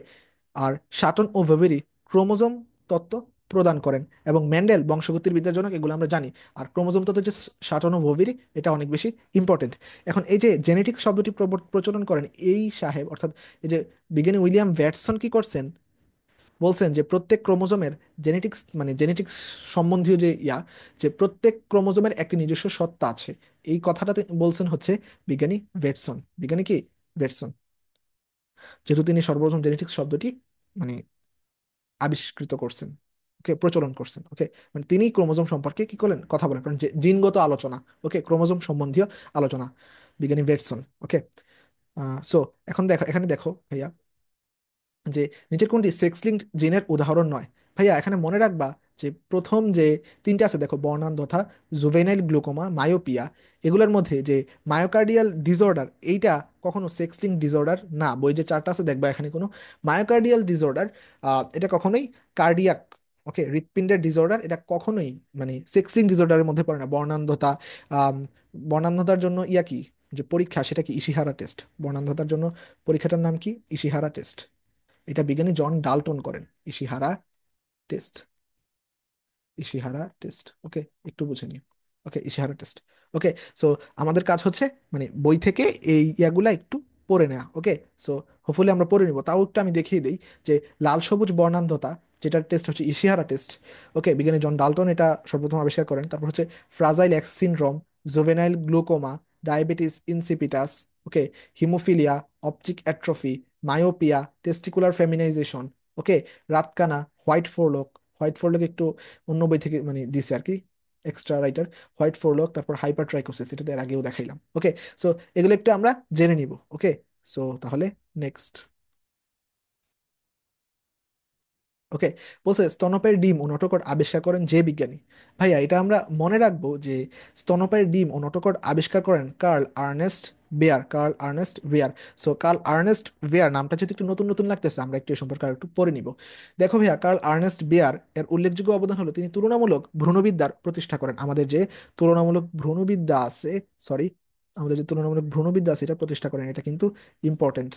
আর শাটন ও ভেবেরি ক্রোমোজোম তত্ত্ব প্রদান করেন, এবং মেন্ডেল বংশগতির বিদ্যার জনক, এগুলো আমরা জানি। আর ক্রোমোজোম তত্ত্ব যে শাটন ও ভেবেরি, এটা অনেক বেশি ইম্পর্টেন্ট। এখন এই যে জেনেটিক্স শব্দটি প্রচলন করেন এই সাহেব, অর্থাৎ এই যে বিজ্ঞানী উইলিয়াম ব্যাটসন কি করছেন, বলছেন যে প্রত্যেক ক্রোমোজোমের জেনেটিক্স, মানে জেনেটিক্স সম্বন্ধীয় যে যে প্রত্যেক ক্রোমোজোমের একটি নিজস্ব সত্তা আছে, এই কথাটাতে বলছেন হচ্ছে বিজ্ঞানী ভেটসন। বিজ্ঞানী কি? ভেটসন। যেহেতু তিনি সর্বপ্রথম জেনেটিক্স শব্দটি মানে আবিষ্কৃত করছেন, ওকে, প্রচলন করছেন। ওকে, মানে তিনি ক্রোমোজোম সম্পর্কে কি করলেন, কথা বলেন, কারণ যে জিনগত আলোচনা, ওকে, ক্রোমোজোম সম্বন্ধীয় আলোচনা, বিজ্ঞানী ভেটসন। ওকে। সো এখন দেখো, এখানে দেখো ভাইয়া, যে নিচের কোনটি সেক্স লিঙ্কড জিনের উদাহরণ নয়? ভাইয়া এখানে মনে রাখবা, যে প্রথম যে তিনটে আছে দেখো, বর্ণান্ধতা, জুভেনাইল গ্লুকোমা, মায়োপিয়া, এগুলোর মধ্যে যে মায়োকার্ডিয়াল ডিসঅর্ডার, এইটা কখনো সেক্স লিঙ্ক ডিসঅর্ডার না। বই যে চারটা আছে দেখবা, এখানে কোনো মায়োকার্ডিয়াল ডিসঅর্ডার, এটা কখনোই কার্ডিয়াক, ওকে, হৃৎপিণ্ডের ডিসঅর্ডার, এটা কখনোই মানে সেক্স লিঙ্ক ডিসঅর্ডারের মধ্যে পড়ে না। বর্ণান্ধতা, আম, বর্ণান্ধতার জন্য কি, যে পরীক্ষা, সেটা কি ইশিহারা টেস্ট। বর্ণান্ধতার জন্য পরীক্ষাটার নাম কি? Ishihara test. এটা বিজ্ঞানী জন ডাল্টন করেন। Ishihara test. Ishihara test. Okay, একটু বুঝে নিও। Okay, Ishihara test. Okay. So আমাদের কাজ হচ্ছে মানে বই থেকে এই ইয়াগুলা একটু পড়ে নেওয়া। ওকে। সো হোপফুলি আমরা পড়ে নিব। তাও একটু আমি দেখিয়ে দিই, যে লাল সবুজ বর্ণান্ধতা, যেটার টেস্ট হচ্ছে ইশিহারা টেস্ট। ওকে, বিজ্ঞানী জন ডাল্টন এটা সর্বপ্রথম আবিষ্কার করেন। তারপর হচ্ছে fragile X syndrome, juvenile glaucoma, diabetes insipidus, okay, haemophilia, optic atrophy, myopia, testicular feminisation, okay, রাতকানা, হোয়াইট ফোরলক। হোয়াইট ফোরলক একটু অন্য বই থেকে মানে দিছে আর কি, এক্সট্রা রাইটার। হোয়াইট ফোরলক, তারপর হাইপার ট্রাইকোসিস, এটা তো এর আগেও দেখাইলাম। ওকে। সো এগুলো একটু আমরা জেনে নিব। ওকে। সো তাহলে নেক্সট। ওকে, বলছে স্তন্যপায়ীর ডিম ও নটোকট আবিষ্কার করেন যে বিজ্ঞানী। ভাইয়া এটা আমরা মনে রাখবো যে স্তন্যপায়ীর ডিম ও নটোকট আবিষ্কার করেন Karl Ernst Baer. Karl Ernst Baer. So Karl Ernst Baer নামটা যদি একটু নতুন নতুন লাগতেছে, আমরা একটু এ সম্পর্কে আর একটু পড়ে নিব। দেখো ভাইয়া, কার্ল আর্নেস্ট বেয়ার এর উল্লেখযোগ্য অবদান হলো তিনি তুলনামূলক ভ্রূণবিদ্যার প্রতিষ্ঠা করেন। আমাদের যে তুলনামূলক ভ্রূণবিদ্যা আছে, সরি, আমাদের যে তুলনামূলক ভ্রূণবিদ্যা আছে এটা প্রতিষ্ঠা করেন, এটা কিন্তু ইম্পর্টেন্ট।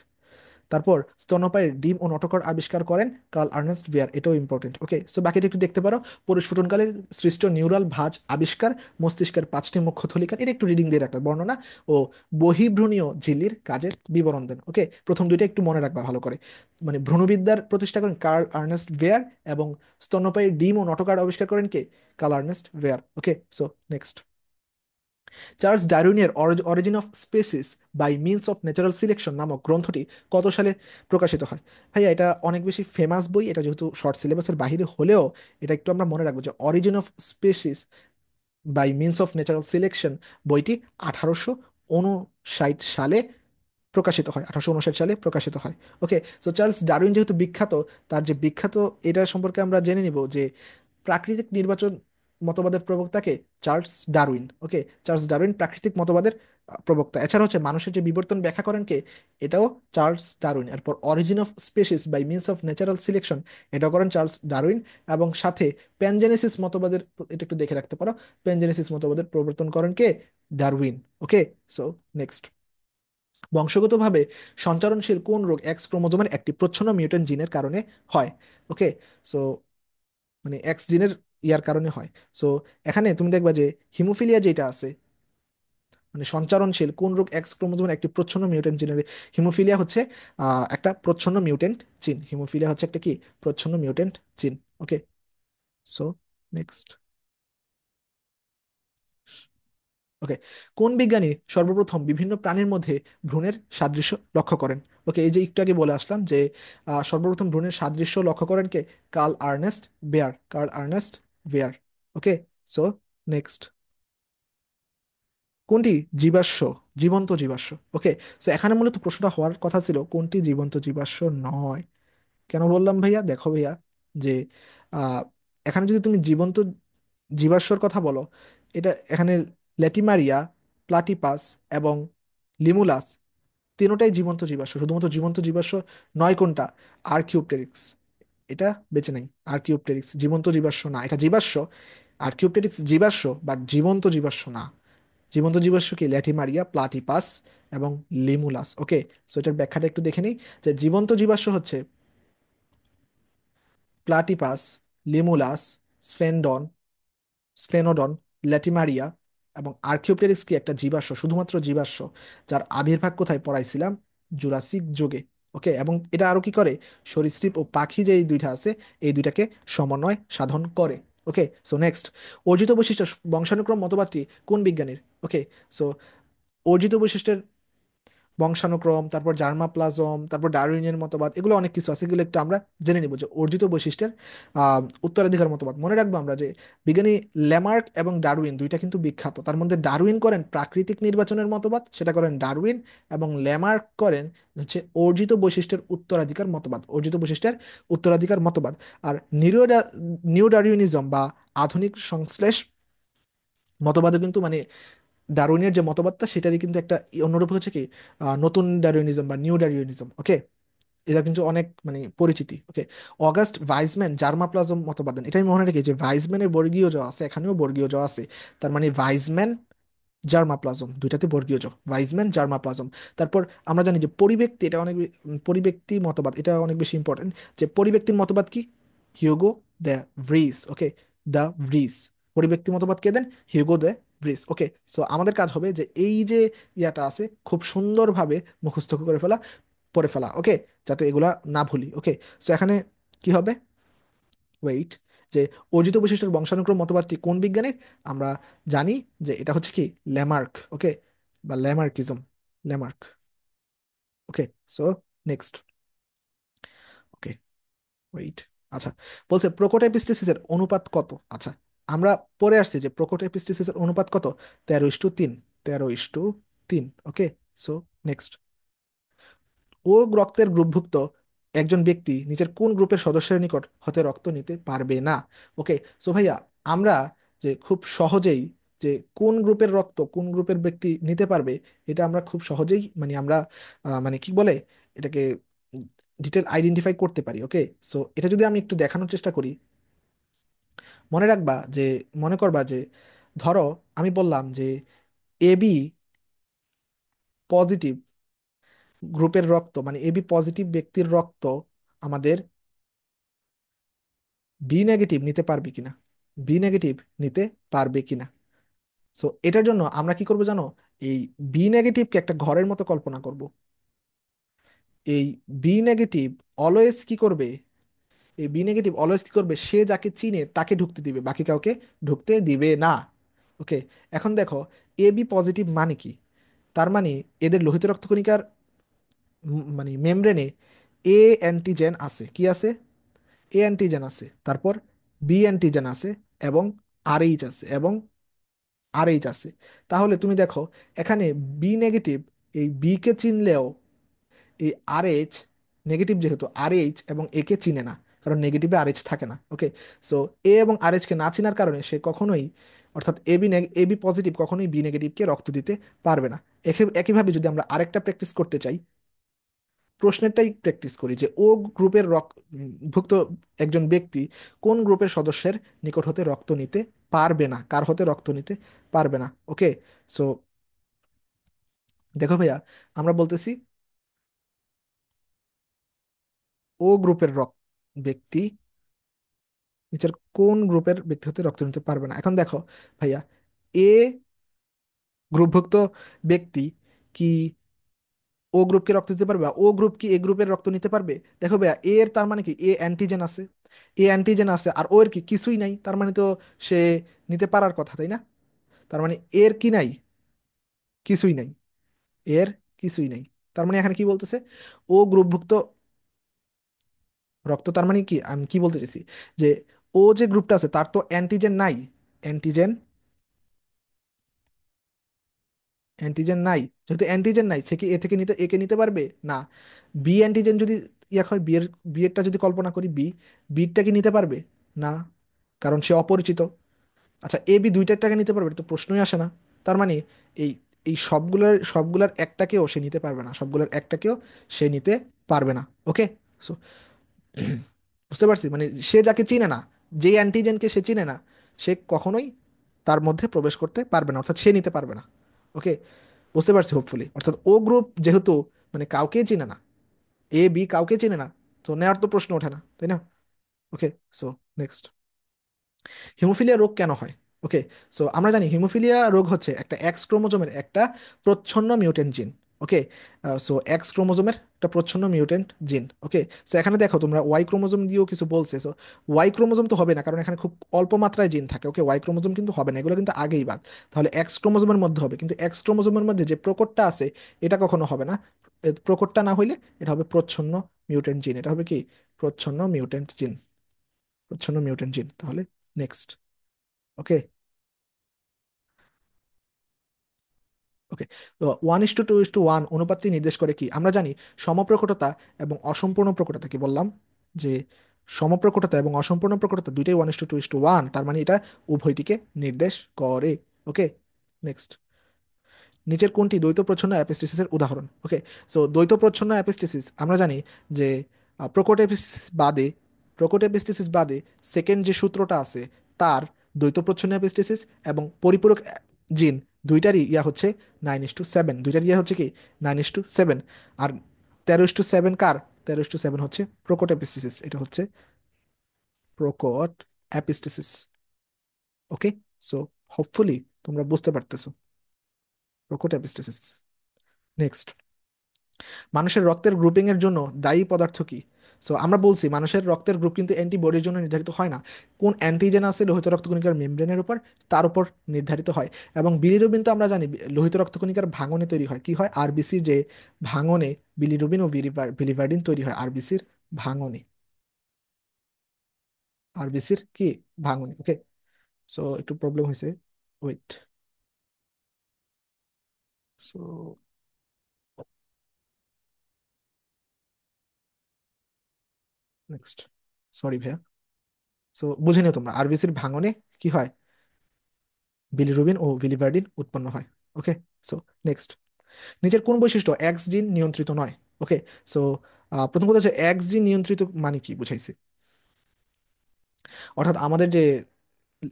তারপর স্তন্যপায়ীর ডিম ও নটকট আবিষ্কার করেন কার্ল আর্নেস্ট বেয়ার, এটাও ইম্পর্টেন্ট। ওকে, সো বাকিটা একটু দেখতে পারো। পরিস্ফুটনকালে সৃষ্ট নিউরাল ভাঁজ আবিষ্কার, মস্তিষ্কের পাঁচটি মুখ্য থলিকা, এটা একটু রিডিং দিয়ে রাখবে, বর্ণনা ও বহির্ভ্রূণীয় ঝিল্লির কাজের বিবরণ দেন। ওকে, প্রথম দুইটা একটু মনে রাখবা ভালো করে। মানে ভ্রূণবিদ্যার প্রতিষ্ঠা করেন কার্ল আর্নেস্ট বেয়ার, এবং স্তন্যপায়ীর ডিম ও নটকট আবিষ্কার করেন কে? Karl Ernst Baer. Okay, so next. Charles ডারউইনের origin of species by means of natural selection নামক গ্রন্থটি কত সালে প্রকাশিত হয়? ভাইয়া এটা অনেক বেশি ফেমাস বই, এটা যেহেতু শর্ট সিলেবাসের বাইরে হলেও এটা একটু আমরা মনে রাখবো যে origin of species by means of natural selection বইটি 1859 সালে প্রকাশিত হয়। 1859 সালে প্রকাশিত হয়। ওকে, সো চার্লস ডারউইন যেহেতু বিখ্যাত, তার যে বিখ্যাত, এটা সম্পর্কে আমরা জেনে নিব যে প্রাকৃতিক নির্বাচন মতবাদের প্রবক্তাকে? Charles Darwin. Okay, Charles Darwin প্রাকৃতিক মতবাদের প্রবক্তা। এছাড়া হচ্ছে মানুষের যে বিবর্তন ব্যাখ্যা করেন কে? এটাও চার্লস ডারউইন। এরপর origin of species by means of natural selection, এটাও করেন চার্লস ডারউইন। এবং সাথে প্যানজেনেসিস মতবাদের, এটা একটু দেখে রাখতে পারো, প্যানজেনেসিস মতবাদের প্রবর্তন করেন কে? ডারউইন। ওকে, সো নেক্সট। বংশগতভাবে সঞ্চারণশীল কোন রোগ এক্স ক্রোমোজোমের একটি প্রচ্ছন্ন মিউটেন্ট জিনের কারণে হয়? ওকে, সো মানে এক্স জিনের ইয়ার কারণে হয়। সো এখানে তুমি দেখবা যে হিমোফিলিয়া যেটা আছে, মানে সঞ্চারণশীল কোন রোগ এক্স ক্রোমোজোমের একটি প্রচ্ছন্ন মিউটেন্ট জিনের? হিমোফিলিয়া হচ্ছে একটা প্রচ্ছন্ন মিউটেন্ট জিন। হিমোফিলিয়া হচ্ছে একটা কি? প্রচ্ছন্ন মিউটেন্ট জিন। ওকে, সো নেক্সট। ওকে, কোন বিজ্ঞানী সর্বপ্রথম বিভিন্ন প্রাণীর মধ্যে ভ্রূণের সাদৃশ্য লক্ষ্য করেন? ওকে, এই যে একটু আগে বলে আসলাম যে সর্বপ্রথম ভ্রূণের সাদৃশ্য লক্ষ্য করেন কে? Karl Ernst Baer. Karl Ernst Baer. Okay, so next. কোনটি জীবাশ্ম? জীবন্ত জীবাশ্ম। ওকে, সো এখানে মূলত প্রশ্নটা হওয়ার কথা ছিল কোনটি জীবন্ত জীবাশ্ম নয়। কেন বললাম ভাইয়া? দেখো ভাইয়া, যে আহ, এখানে যদি তুমি জীবন্ত জীবাশ্মর কথা বলো, এটা এখানে ল্যাটিমারিয়া, প্লাটিপাস এবং লিমুলাস, তিনোটাই জীবন্ত জীবাশ্ম। শুধুমাত্র জীবন্ত জীবাশ্ম নয় কোনটা? আর্কিওপটেরিক্স। এটা বেঁচে নাই। আর্কিওপটেরিক্স জীবন্ত জীবাশ্ম না, এটা জীবাশ্ম। আর্কিওপটেরিক্স জীবাশ্ম, বাট জীবন্ত জীবাশ্ম না। জীবন্ত জীবাশ্ম কি? ল্যাটিমারিয়া, প্লাটিপাস এবং লিমুলাস। ওকে, সো এটার ব্যাখ্যাটা একটু দেখে নিই। যে জীবন্ত জীবাশ্ম হচ্ছে প্লাটিপাস, লিমুলাস, স্ফেনডন, স্ফেনোডন, ল্যাটিমারিয়া এবং আর্কিওপটেরিক্স কি? একটা জীবাশ্ম, শুধুমাত্র জীবাশ্ম, যার আবির্ভাব কোথায় পড়াইছিলাম? জুরাসিক যুগে। ওকে, এবং এটা আরো কি করে? সরীসৃপ ও পাখি যে এই দুইটা আছে, এই দুইটাকে সমন্বয় সাধন করে। ওকে, সো নেক্সট। অর্জিত বৈশিষ্ট্য বংশানুক্রম মতবাদটি কোন বিজ্ঞানীর? ওকে, সো অর্জিত বৈশিষ্ট্যের বংশানুক্রম, তারপর জার্মাপ্লাজম, তারপর ডারউইনের মতবাদ, এগুলো অনেক কিছু আছে, এগুলো একটু আমরা জেনে নিব। যে অর্জিত বৈশিষ্ট্যের উত্তরাধিকার মতবাদ, মনে রাখবো আমরা যে বিজ্ঞানী ল্যামার্ক এবং ডারউইন দুইটা কিন্তু বিখ্যাত। তার মধ্যে ডারউইন করেন প্রাকৃতিক নির্বাচনের মতবাদ, সেটা করেন ডারউইন। এবং ল্যামার্ক করেন হচ্ছে অর্জিত বৈশিষ্ট্যের উত্তরাধিকার মতবাদ, অর্জিত বৈশিষ্ট্যের উত্তরাধিকার মতবাদ। আর নিউ ডারউইনিজম বা আধুনিক সংশ্লেষ মতবাদও কিন্তু মানে ডারউইনের যে মতবাদটা সেটারই কিন্তু একটা অন্যরূপ হচ্ছে কি? নতুন ডারউইনিজম বা নিউ ডারউইনিজম। ওকে, এটা কিন্তু অনেক মানে পরিচিতি। ওকে, অগাস্ট ভাইসম্যান জার্মাপ্লাজম মতবাদ দেন। এটাই মনে রেখে যে ভাইসম্যানের বর্গীয় জ আছে, এখানেও বর্গীয় জ আছে। তার মানে ভাইসম্যান জার্মাপ্লাজম, দুইটাতে বর্গীয় জ, ভাইসম্যান জার্মাপ্লাজম। তারপর আমরা জানি যে পরিব্যক্তি, এটা অনেক পরিব্যক্তি মতবাদ, এটা অনেক বেশি ইম্পর্টেন্ট। যে পরিব্যক্তির মতবাদ কি? Hugo de Vries. Okay, de Vries. পরিব্যক্তি মতবাদ কে দেন? Hugo de Vries. Okay, so আমাদের কাজ হবে যে এই যে ইয়াটা আছে খুব সুন্দরভাবে মুখস্থ করে ফেলা, পড়ে ফেলা। ওকে, যাতে এগুলা না ভুলি। ওকে, সো এখানে কি হবে? ওয়েট। যে অর্জিত বৈশিষ্ট্যের বংশানুক্রম মতবাদটি কোন বিজ্ঞানের? আমরা জানি যে এটা হচ্ছে কি? ল্যামার্ক। ওকে, বা ল্যামার্কিজম, ল্যামার্ক। ওকে, সো নেক্সট। ওকে, ওয়েট। আচ্ছা, বলছে প্রোকোটাইপিস্টিসিসের অনুপাত কত? আচ্ছা, আমরা পরে আসছি যে প্রোকোটাইপিস্টিসিসের অনুপাত কত? 13:3। 13:3। ওকে, সো নেক্সট। ও রক্তের গ্রুপভুক্ত একজন ব্যক্তি নিজের কোন গ্রুপের সদস্যের নিকট হতে রক্ত নিতে পারবে না। ওকে, সো ভাইয়া, আমরা যে খুব সহজেই যে কোন গ্রুপের রক্ত কোন গ্রুপের ব্যক্তি নিতে পারবে, এটা আমরা খুব সহজেই মানে আমরা মানে কি বলে এটাকে ডিটেল আইডেন্টিফাই করতে পারি। ওকে, সো এটা যদি আমি একটু দেখানোর চেষ্টা করি, মনে রাখবা যে মনে করবা যে ধরো আমি বললাম যে এবি পজিটিভ গ্রুপের রক্ত মানে এবি পজিটিভ ব্যক্তির রক্ত আমাদের বি নেগেটিভ নিতে পারবে কিনা, বি নেগেটিভ নিতে পারবে কিনা। সো এটার জন্য আমরা কি করব জানো, এই বি নেগেটিভকে একটা ঘরের মতো কল্পনা করব। এই বি নেগেটিভ অলওয়েজ কি করবে, এই বি নেগেটিভ অলওয়েজ কি করবে, সে যাকে চিনে তাকে ঢুকতে দিবে, বাকি কাউকে ঢুকতে দিবে না। ওকে, এখন দেখো এ বি পজিটিভ মানে কি, তার মানে এদের লোহিত রক্তকণিকার মানে মেমব্রেনে এ অ্যান্টিজেন আছে, কি আছে, এ অ্যান্টিজেন আছে, তারপর বি অ্যান্টিজেন আছে, এবং আরএইচ আছে, এবং আরএইচ আছে। তাহলে তুমি দেখো এখানে বি নেগেটিভ এই বি কে চিনলেও এই আরএইচ নেগেটিভ, যেহেতু আরএইচ এবং এ কে চিনে না, কারণ নেগেটিভে আরএইচ থাকে না। ওকে, সো এ এবং আরএইচ কে না চিনার কারণে সে কখনোই, অর্থাৎ এবি পজিটিভ কখনোই বি নেগেটিভকে রক্ত দিতে পারবে না। একইভাবে যদি আমরা আরেকটা প্র্যাকটিস করতে চাই, প্রশ্নেরটাই প্র্যাকটিস করি যে ও গ্রুপের ভুক্ত একজন ব্যক্তি কোন গ্রুপের সদস্যের নিকট হতে রক্ত নিতে পারবে না, কার হতে রক্ত নিতে পারবে না। ওকে, সো দেখো ভাইয়া, আমরা বলতেছি ও গ্রুপের ব্যক্তি নিচের কোন গ্রুপের ব্যক্তি হতে রক্ত নিতে পারবে না। এখন দেখো ভাইয়া, এ গ্রুপভুক্ত ব্যক্তি কি ও গ্রুপকে রক্ত দিতে পারবে, আর ও গ্রুপ কি এ গ্রুপের রক্ত নিতে পারবে? দেখো ভাইয়া, এ এর তার মানে কি এ অ্যান্টিজেন আছে, এ অ্যান্টিজেন আছে, আর ও এর কি কিছুই নাই, তার মানে তো সে নিতে পারার কথা, তাই না? তার মানে এর কি নাই, কিছুই নাই, এর কিছুই নাই। তার মানে এখানে কি বলতেছে, ও গ্রুপভুক্ত রক্ত, তার মানে কি আমি কি বলতে চাইছি, যে ও যে গ্রুপটা আছে তার তো অ্যান্টিজেন নাই, অ্যান্টিজেন অ্যান্টিজেন নাই, যেহেতু অ্যান্টিজেন নাই সে কি এ থেকে নিতে একে নিতে পারবে না। বি অ্যান্টিজেন যদি ইয়া হয়, বি এরটা যদি কল্পনা করি, বিটটা কি নিতে পারবে না, কারণ সে অপরিচিত। আচ্ছা, এ বি দুইটার টাকা নিতে পারবে, এটা তো প্রশ্নই আসে না। তার মানে এই এই সবগুলার একটাকেও সে নিতে পারবে না, সবগুলার একটাকেও সে নিতে পারবে না। ওকে, সো বুঝতে পারছি, মানে সে যাকে চিনে না, যেই অ্যান্টিজেনকে সে চিনে না, সে কখনোই তার মধ্যে প্রবেশ করতে পারবে না, অর্থাৎ সে নিতে পারবে না। ওকে, বুঝতে পারছি হোপফুলি। অর্থাৎ ও গ্রুপ যেহেতু মানে কাউকেই চিনে না, এ বি কাউকে চিনে না, তো নেওয়ার তো প্রশ্ন ওঠে না, তাই না? ওকে, সো নেক্সট, হিমোফিলিয়া রোগ কেন হয়? ওকে, সো আমরা জানি হিমোফিলিয়া রোগ হচ্ছে একটা এক্স ক্রোমোজোমের একটা প্রচ্ছন্ন মিউটেন্ট জিন। ওকে, সো এক্স ক্রোমোজোমের একটা প্রচ্ছন্ন মিউটেন্ট জিন। ওকে, সো এখানে দেখো তোমরা ওয়াই ক্রোমোজোম দিয়েও কিছু বলছে, সো ওয়াই ক্রোমোজোম তো হবে না, কারণ এখানে খুব অল্প মাত্রায় জিন থাকে। ওকে, ওয়াই ক্রোমোজোম কিন্তু হবে না, এগুলো কিন্তু আগেই বাদ। তাহলে এক্স ক্রোমোজোমের মধ্যে হবে, কিন্তু এক্স ক্রোমোজোমের মধ্যে যে প্রকটটা আছে এটা কখনো হবে না। প্রকটটা না হইলে এটা হবে প্রচ্ছন্ন মিউটেন্ট জিন, এটা হবে কি প্রচ্ছন্ন মিউটেন্ট জিন, প্রচ্ছন্ন মিউটেন্ট জিন। তাহলে নেক্সট। ওকে, ওকে, তো 1:2:1 অনুপাতটি নির্দেশ করে কি? আমরা জানি সমপ্রকটতা এবং অসম্পূর্ণ প্রকটতা, কি বললাম যে সমপ্রকটতা এবং অসম্পূর্ণ প্রকটতা দুইটাই 1:2:1, তার মানে এটা উভয়টিকে নির্দেশ করে। ওকে, নেক্সট, নিচের কোনটি দ্বৈত প্রচ্ছন্ন অ্যাপিস্টিসিসের উদাহরণ? ওকে, সো দ্বৈত প্রচ্ছন্ন অ্যাপিস্টিসিস আমরা জানি যে প্রকট অ্যাপিস্টিসিস বাদে, প্রকট অ্যাপিস্টিসিস বাদে সেকেন্ড যে সূত্রটা আছে তার দ্বৈত প্রচ্ছন্ন অ্যাপিস্টিসিস এবং পরিপূরক জিন দুইটারই ইয়া হচ্ছে 9:7, দুইটার ইয়া হচ্ছে কি 9:7। আর 13:7 কার, 13:7 হচ্ছে প্রকট অ্যাপিস্টিসিস, এটা হচ্ছে প্রকট অ্যাপিস্টিসিস। ওকে, সো হোপফুলি তোমরা বুঝতে পারতেছো প্রকট অ্যাপিস্টিসিস। নেক্সট, মানুষের রক্তের গ্রুপিং এর জন্য দায়ী পদার্থ কি? সো আমরা বলছি মানুষের রক্তের গ্রুপ কিন্তু অ্যান্টিবডির জন্য নির্ধারিত হয় না, কোন অ্যান্টিজেন আছে লোহিত রক্তকণিকার মেমব্রেনের উপর তার উপর নির্ধারিত হয়। এবং বিলিরুবিন তো আমরা জানি লোহিত রক্তকণিকার ভাঙনে তৈরি হয়, কি হয় আরবিসির যে ভাঙনে বিলিরুবিন ও বিলিভার্ডিন তৈরি হয় আরবিসির ভাঙনে, আরবিসির কি ভাঙনে। ওকে, সো একটু প্রবলেম হয়েছে, ওয়েট। So, next. সরি ভাইয়া। সো বুঝে নিও তোমরা, আরবিসির ভাঙনে কি হয়? বিলিরুবিন ও বিলিভার্ডিন উৎপন্ন হয়। ওকে। So next. নিচের কোন বৈশিষ্ট্য এক্স জিন নিয়ন্ত্রিত নয়? ওকে। সো প্রথম কথা হচ্ছে এক্স জিন নিয়ন্ত্রিত মানে কি বুঝাইছে, অর্থাৎ আমাদের যে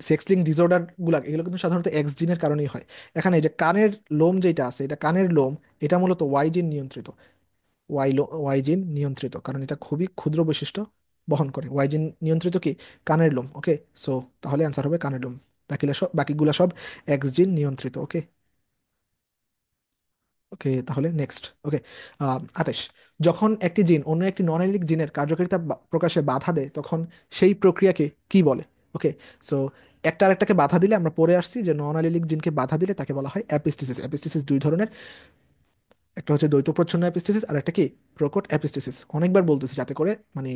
সেক্স লিঙ্ক ডিসঅর্ডার গুলা এগুলো কিন্তু সাধারণত এক্স জিনের কারণেই হয়। এখানে এই যে কানের লোম যেটা আছে, এটা কানের লোম, এটা মূলত ওয়াই জিন নিয়ন্ত্রিত। ওয়াই জিন নিয়ন্ত্রিত কারণ এটা খুবই ক্ষুদ্র বৈশিষ্ট্য বহন করে। ওয়াই জিন নিয়ন্ত্রিত কি? কানের লোম। ওকে। সো তাহলে অ্যান্সার হবে কানের লোম। বাকিগুলা সব এক্স জিন নিয়ন্ত্রিত। ওকে। ওকে তাহলে নেক্সট। ওকে। 28, যখন একটি জিন অন্য একটি নন এলিক জিনের কার্যকারিতা প্রকাশে বাধা দেয় তখন সেই প্রক্রিয়াকে কি বলে? ওকে। সো একটা আরেকটাকে বাধা দিলে, আমরা পড়ে আসছি যে নন এলিক জিনকে বাধা দিলে তাকে বলা হয় অ্যাপিস্টিসিস। অ্যাপিস্টিসিস দুই ধরনের, একটা হচ্ছে দ্বৈত প্রচ্ছন্ন অ্যাপিস্টিসিস আর একটা কি প্রকট অ্যাপিস্টিসিস। অনেকবার বলতেছি যাতে করে মানে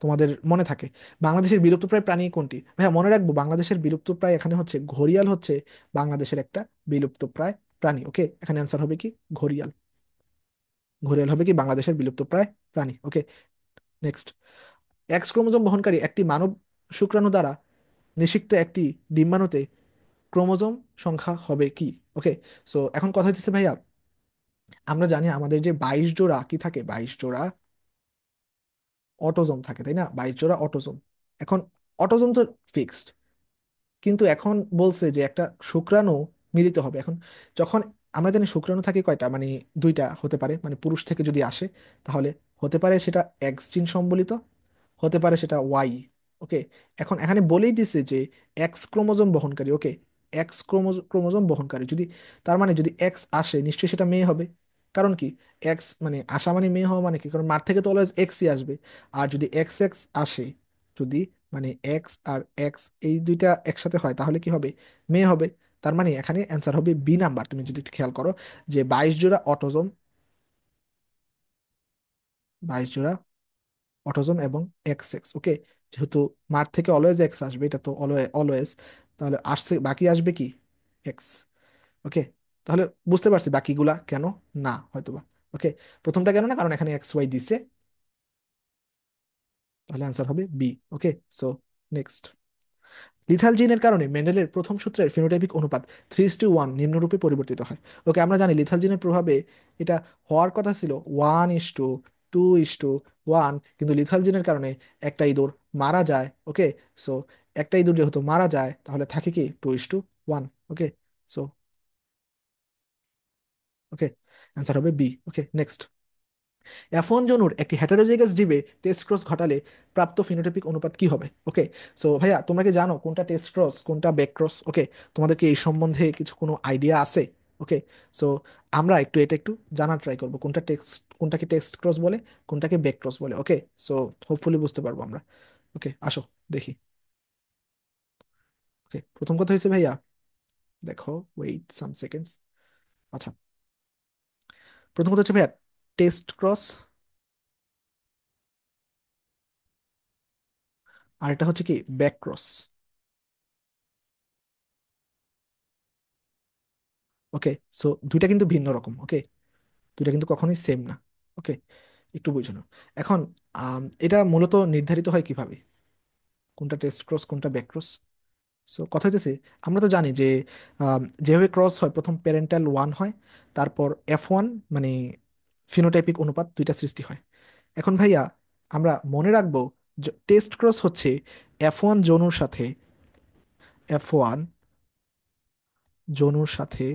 তোমাদের মনে থাকে। বাংলাদেশের বিলুপ্তপ্রায় প্রাণী কোনটি? ভাইয়া মনে রাখবো, বাংলাদেশের বিলুপ্তপ্রায় এখানে হচ্ছে ঘড়িয়াল হচ্ছে বাংলাদেশের একটা বিলুপ্তপ্রায় প্রাণী। ওকে, এখানে অ্যান্সার হবে কি ঘড়িয়াল। ঘড়িয়াল হবে কি বাংলাদেশের বিলুপ্তপ্রায় প্রাণী। ওকে। নেক্সট। এক্স ক্রোমোজোম বহনকারী একটি মানব শুক্রাণু দ্বারা নিষিক্ত একটি ডিম্বাণুতে ক্রোমোজোম সংখ্যা হবে কি? ওকে। সো এখন কথা হচ্ছে ভাইয়া, আমরা জানি আমাদের যে 22 জোড়া কি থাকে, 22 জোড়া অটোজোম থাকে, তাই না? 22 জোড়া অটোজোম। এখন অটোজোম তো ফিক্সড, কিন্তু এখন বলছে যে একটা শুক্রাণু মিলিত হবে। এখন যখন আমরা জানি শুক্রাণু থাকে কয়টা, মানে দুইটা হতে পারে, মানে পুরুষ থেকে যদি আসে তাহলে হতে পারে সেটা এক্স জিন সম্বলিত, হতে পারে সেটা ওয়াই। ওকে। এখন এখানে বলেই দিছে যে এক্স ক্রোমোজোম বহনকারী। ওকে। এক্স ক্রোমোজোম বহনকারী যদি, তার মানে যদি এক্স আসে নিশ্চয়ই সেটা মেয়ে হবে। কারণ কি, এক্স মানে আসা মানে মেয়ে হওয়া মানে কি, কারণ মার থেকে তো অলওয়েজ এক্সই আসবে। আর যদি এক্স এক্স আসে, যদি মানে এক্স আর এক্স এই দুইটা একসাথে হয় তাহলে কি হবে? মেয়ে হবে। তার মানে এখানে অ্যান্সার হবে বি নাম্বার। তুমি যদি একটু খেয়াল করো যে 22 জোড়া অটোজোম, 22 জোড়া অটোজোম এবং এক্স এক্স। ওকে। যেহেতু মার থেকে অলওয়েজ এক্স আসবে, এটা তো অলওয়েজ, তাহলে আসছে বাকি আসবে কি এক্স। ওকে। তাহলে বুঝতে পারছি বাকিগুলা কেন না হয়তোবা। ওকে। প্রথমটা কেন না, কারণ এখানে এক্স ওয়াই দিছে। তাহলে অ্যান্সার হবে B. Okay. So next. Lethal জিনের কারণে মেন্ডেলের প্রথম সূত্রের ফিনোটাইপিক অনুপাত 3:1 নিম্নরূপে পরিবর্তিত হয়। ওকে, আমরা জানি লিথাল জিনের প্রভাবে এটা হওয়ার কথা ছিল 1:2:1, কিন্তু লিথাল জিনের কারণে একটা ইঁদুর মারা যায়। ওকে। সো একটা ইঁদুর যেহেতু মারা যায় তাহলে থাকে কি 2:1। ওকে। সো ওকে, অ্যান্সার হবে বি। ওকে। নেক্সট। F1 জনুর একটি হেটারোজাইগাস জীবে টেস্ট ক্রস ঘটালে প্রাপ্ত ফিনোটাইপিক অনুপাত কি হবে? ওকে। সো ভাইয়া তোমরা কি জানো কোনটা টেস্ট ক্রস কোনটা ব্যাক ক্রস? ওকে। তোমাদের কি এই সম্বন্ধে কিছু কোনো আইডিয়া আছে? ওকে। সো আমরা এটা একটু জানার ট্রাই করবো, কোনটাকে টেক্সট ক্রস বলে, কোনটাকে ব্যাক ক্রস বলে। ওকে। সো হোপফুলি বুঝতে পারবো আমরা। ওকে আসো দেখি। ওকে, প্রথম কথা হয়েছে ভাইয়া, দেখো, ওয়েট সাম সেকেন্ডস। আচ্ছা, প্রথম কথা হচ্ছে ভাইয়া টেস্ট ক্রস, আর এটা হচ্ছে কি ব্যাক ক্রস। ওকে। সো দুইটা কিন্তু ভিন্ন রকম। ওকে, দুইটা কিন্তু কখনোই সেম না। ওকে, একটু বুঝে নাও। এখন এটা মূলত নির্ধারিত হয় কিভাবে, কোনটা টেস্ট ক্রস কোনটা ব্যাক ক্রস? সো কথা হইতেছে, আমরা তো জানি যে যেভাবে ক্রস হয় প্রথম প্যারেন্টাল ওয়ান হয়, তারপর F1 মানে ফিনোটাইপিক অনুপাত দুইটা সৃষ্টি হয়। এখন ভাইয়া আমরা মনে রাখবো টেস্ট ক্রস হচ্ছে F1 জনুর সাথে, F1 জনুর সাথে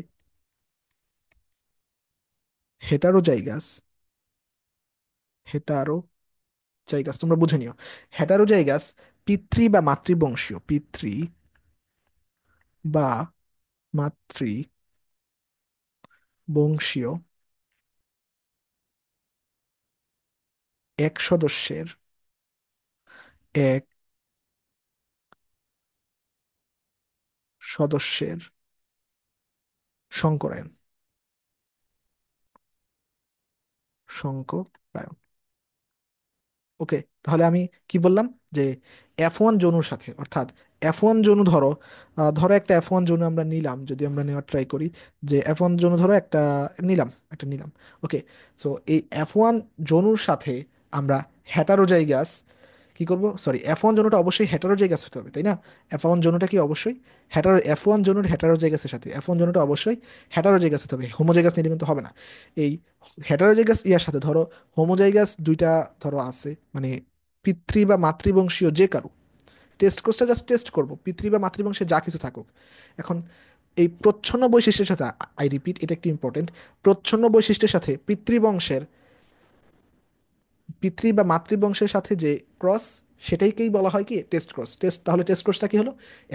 হেটারোজাইগাস, হেটারোজাইগাস তোমরা বুঝে নিও, হেটারোজাইগাস পিতৃ বা মাতৃবংশীয়, পিতৃ বা মাতৃবংশীয় এক সদস্যের, এক সদস্যের সংকরায়ন, সংকরায়ন। ওকে। তাহলে আমি কি বললাম যে F1 জনুর সাথে, অর্থাৎ F1 জনু ধরো, ধরো একটা F1 জনু আমরা নিলাম, যদি আমরা নেওয়ার ট্রাই করি যে F1 জনু ধরো একটা নিলাম। ওকে। সো এই F1 জনুর সাথে আমরা হেটারোজাইগাস কি করব, সরি, F1 জনুটা অবশ্যই হেটারোজাইগাস হতে হবে, তাই না? F1 জনুটা কি অবশ্যই F1 জনুর হেটারোজাইগাসের সাথে F1 জনুটা অবশ্যই হেটারোজাইগাস হতে হবে, হোমোজাইগাস নিলে কিন্তু হবে না। এই হেটারোজাইগাস ইয়ার সাথে ধরো হোমোজাইগাস দুইটা ধরো আছে, মানে পিতৃ বা মাতৃবংশীয় যে কারো, টেস্ট কোর্সটা জাস্ট টেস্ট করব পিতৃ বা মাতৃবংশে যা কিছু থাকুক। এখন এই প্রচ্ছন্ন বৈশিষ্ট্যের সাথে, আই রিপিট, এটা একটু ইম্পর্টেন্ট, প্রচ্ছন্ন বৈশিষ্ট্যের সাথে পিতৃবংশের, পিতৃ বা মাতৃবংশের সাথে যে ক্রস, সেটাইকেই বলা হয় কি টেস্ট ক্রস। তাহলে টেস্ট ক্রসটা কি হলো?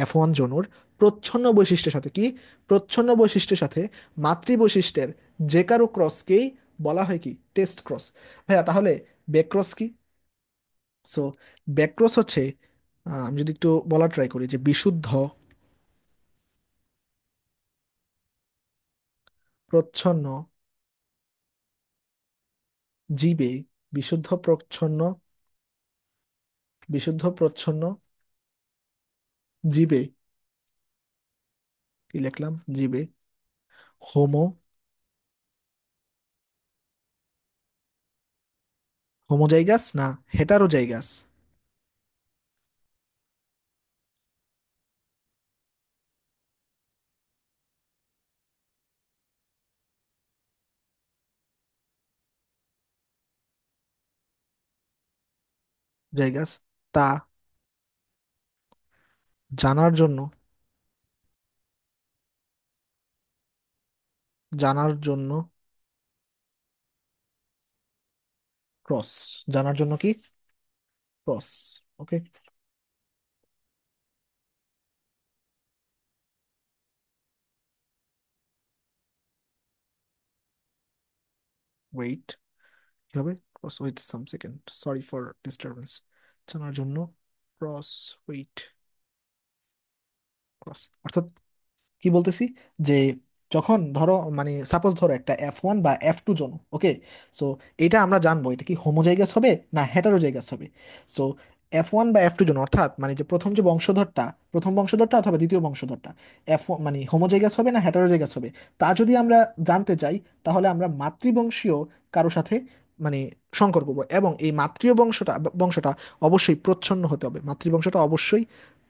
F1 জনুর প্রচ্ছন্ন বৈশিষ্ট্যের সাথে কি, প্রচ্ছন্ন বৈশিষ্ট্যের সাথে মাতৃ বৈশিষ্ট্যের যে কারো ক্রসকেই বলা হয় কি টেস্ট ক্রস। ভাইয়া তাহলে ব্যাকক্রস কি? সো ব্যাকক্রস হচ্ছে, আমি যদি একটু বলা ট্রাই করি, যে বিশুদ্ধ প্রচ্ছন্ন জীবে, বিশুদ্ধ প্রচ্ছন্ন, বিশুদ্ধ প্রচ্ছন্ন জীবে, কি লিখলাম, জীবে হোমো, হোমোজাইগাস না হেটারোজাইগাস? জাইগাস, তা জানার জন্য, জানার জন্য ক্রস, জানার জন্য কি ক্রস। ওকে, ওয়েট, কি হবে? Cross, wait some second, sorry for disturbance. জানার জন্য ক্রস, ওয়েট, ক্রস অর্থাৎ কি বলতেছি, যে যখন ধরো, মানে সাপোজ ধরো একটা F1 বা F2 জন, ওকে, সো এটা আমরা জানবো এটা কি হোমোজাইগাস হবে না হেটারোজাইগাস হবে। সো F1 বা F2 জন অর্থাৎ মানে যে প্রথম যে বংশধরটা, প্রথম বংশধরটা অথবা দ্বিতীয় বংশধরটা, F1 মানে হোমোজাইগাস হবে না হেটারোজাইগাস হবে, তা যদি আমরা জানতে চাই, তাহলে আমরা মাতৃবংশীয় কারো সাথে মানে সংকর করবো, এবং এই মাতৃ বংশটা অবশ্যই প্রচ্ছন্ন হতে হবে, মাতৃবংশটা অবশ্যই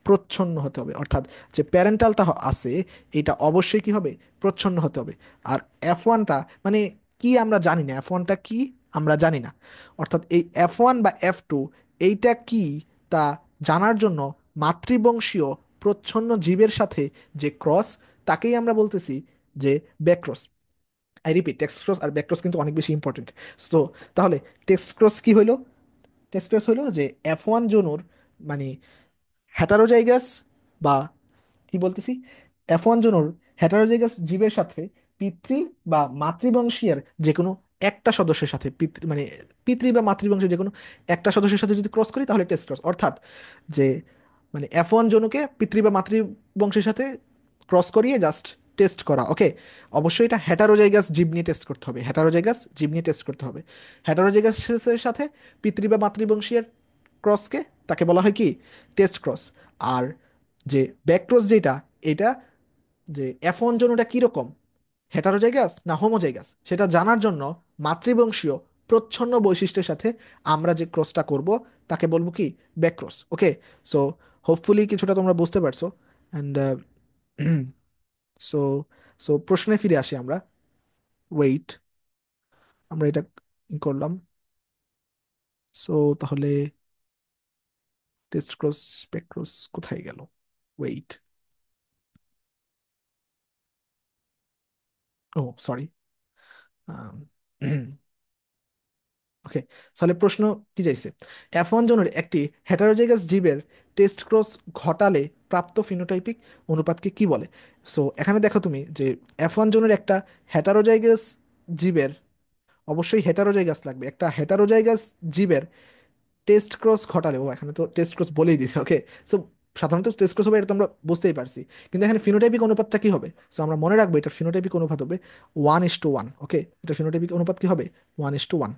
প্রচ্ছন্ন হতে হবে, অর্থাৎ যে প্যারেন্টালটা আছে এটা অবশ্যই কি হবে, প্রচ্ছন্ন হতে হবে। আর F1টা মানে কি আমরা জানি না, F1টা কি আমরা জানি না, অর্থাৎ এই F1 বা F2 এইটা কি তা জানার জন্য মাতৃবংশীয় প্রচ্ছন্ন জীবের সাথে যে ক্রস, তাকেই আমরা বলতেছি যে ব্যাকক্রস। আই রিপিট, টেক্সট ক্রস আর ব্যাকক্রস কিন্তু অনেক বেশি ইম্পর্টেন্ট। তো তাহলে টেক্সট ক্রস কি হইলো? টেক্সট ক্রস হইলো যে F1 জনুর মানে হেটারোজাইগাস বা কি বলতেছি, F1 জনুর হেটারোজাইগাস জীবের সাথে পিতৃ বা মাতৃবংশীয়ের যে কোনো একটা সদস্যের সাথে, পিতৃ মানে পিতৃ বা মাতৃবংশের যে কোনো একটা সদস্যের সাথে যদি ক্রস করি, তাহলে টেস্ট ক্রস। অর্থাৎ যে মানে F1 জনুকে পিতৃ বা মাতৃবংশের সাথে ক্রস করিয়ে জাস্ট টেস্ট করা, ওকে। অবশ্যই এটা হেটারোজাইগাস জীব নিয়ে টেস্ট করতে হবে, হেটারোজাইগাস জীব নিয়ে টেস্ট করতে হবে। হেটারোজাইগাসের সাথে পিতৃ বা মাতৃবংশীয়ের ক্রসকে, তাকে বলা হয় কি টেস্ট ক্রস। আর যে ব্যাক ক্রস যেটা, এটা যে F1 জনুটা কিরকম, হেটারোজাইগাস না হোমোজাইগাস, সেটা জানার জন্য মাতৃবংশীয় প্রচ্ছন্ন বৈশিষ্ট্যের সাথে আমরা যে ক্রসটা করব, তাকে বলবো কি ব্যাক ক্রস, ওকে। সো হোপফুলি কিছুটা তোমরা বুঝতে পারছো। অ্যান্ড সো সো প্রশ্নে ফিরে আসি আমরা। ওয়েট, আমরা এটা করলাম। সো তাহলে টেস্ট ক্রস, ব্যাক ক্রস কোথায় গেল? ওয়েট, ও সরি, ওকে। তাহলে প্রশ্ন কি চাইছে, F1 জনের একটি হেটারোজাইগাস জীবের টেস্ট ক্রস ঘটালে প্রাপ্ত ফিনোটাইপিক অনুপাতকে কি বলে? সো এখানে দেখো তুমি যে F1 জনের একটা হেটারোজাইগাস জীবের, অবশ্যই হেটারোজাইগাস লাগবে, একটা হেটারোজাইগাস জীবের টেস্ট ক্রস ঘটালে, ও এখানে তো টেস্ট ক্রস বলেই দিছে, ওকে। সো সাধারণত টেস্ট ক্রস হবে, এটা তো আমরা বুঝতেই পারছি, কিন্তু এখানে ফিনোটাইপিক অনুপাতটা কি হবে? সো আমরা মনে রাখবো এটা ফিনোটাইপিক অনুপাত হবে 1:1, ওকে। এটা ফিনোটাইপিক অনুপাত কি হবে? 1:1,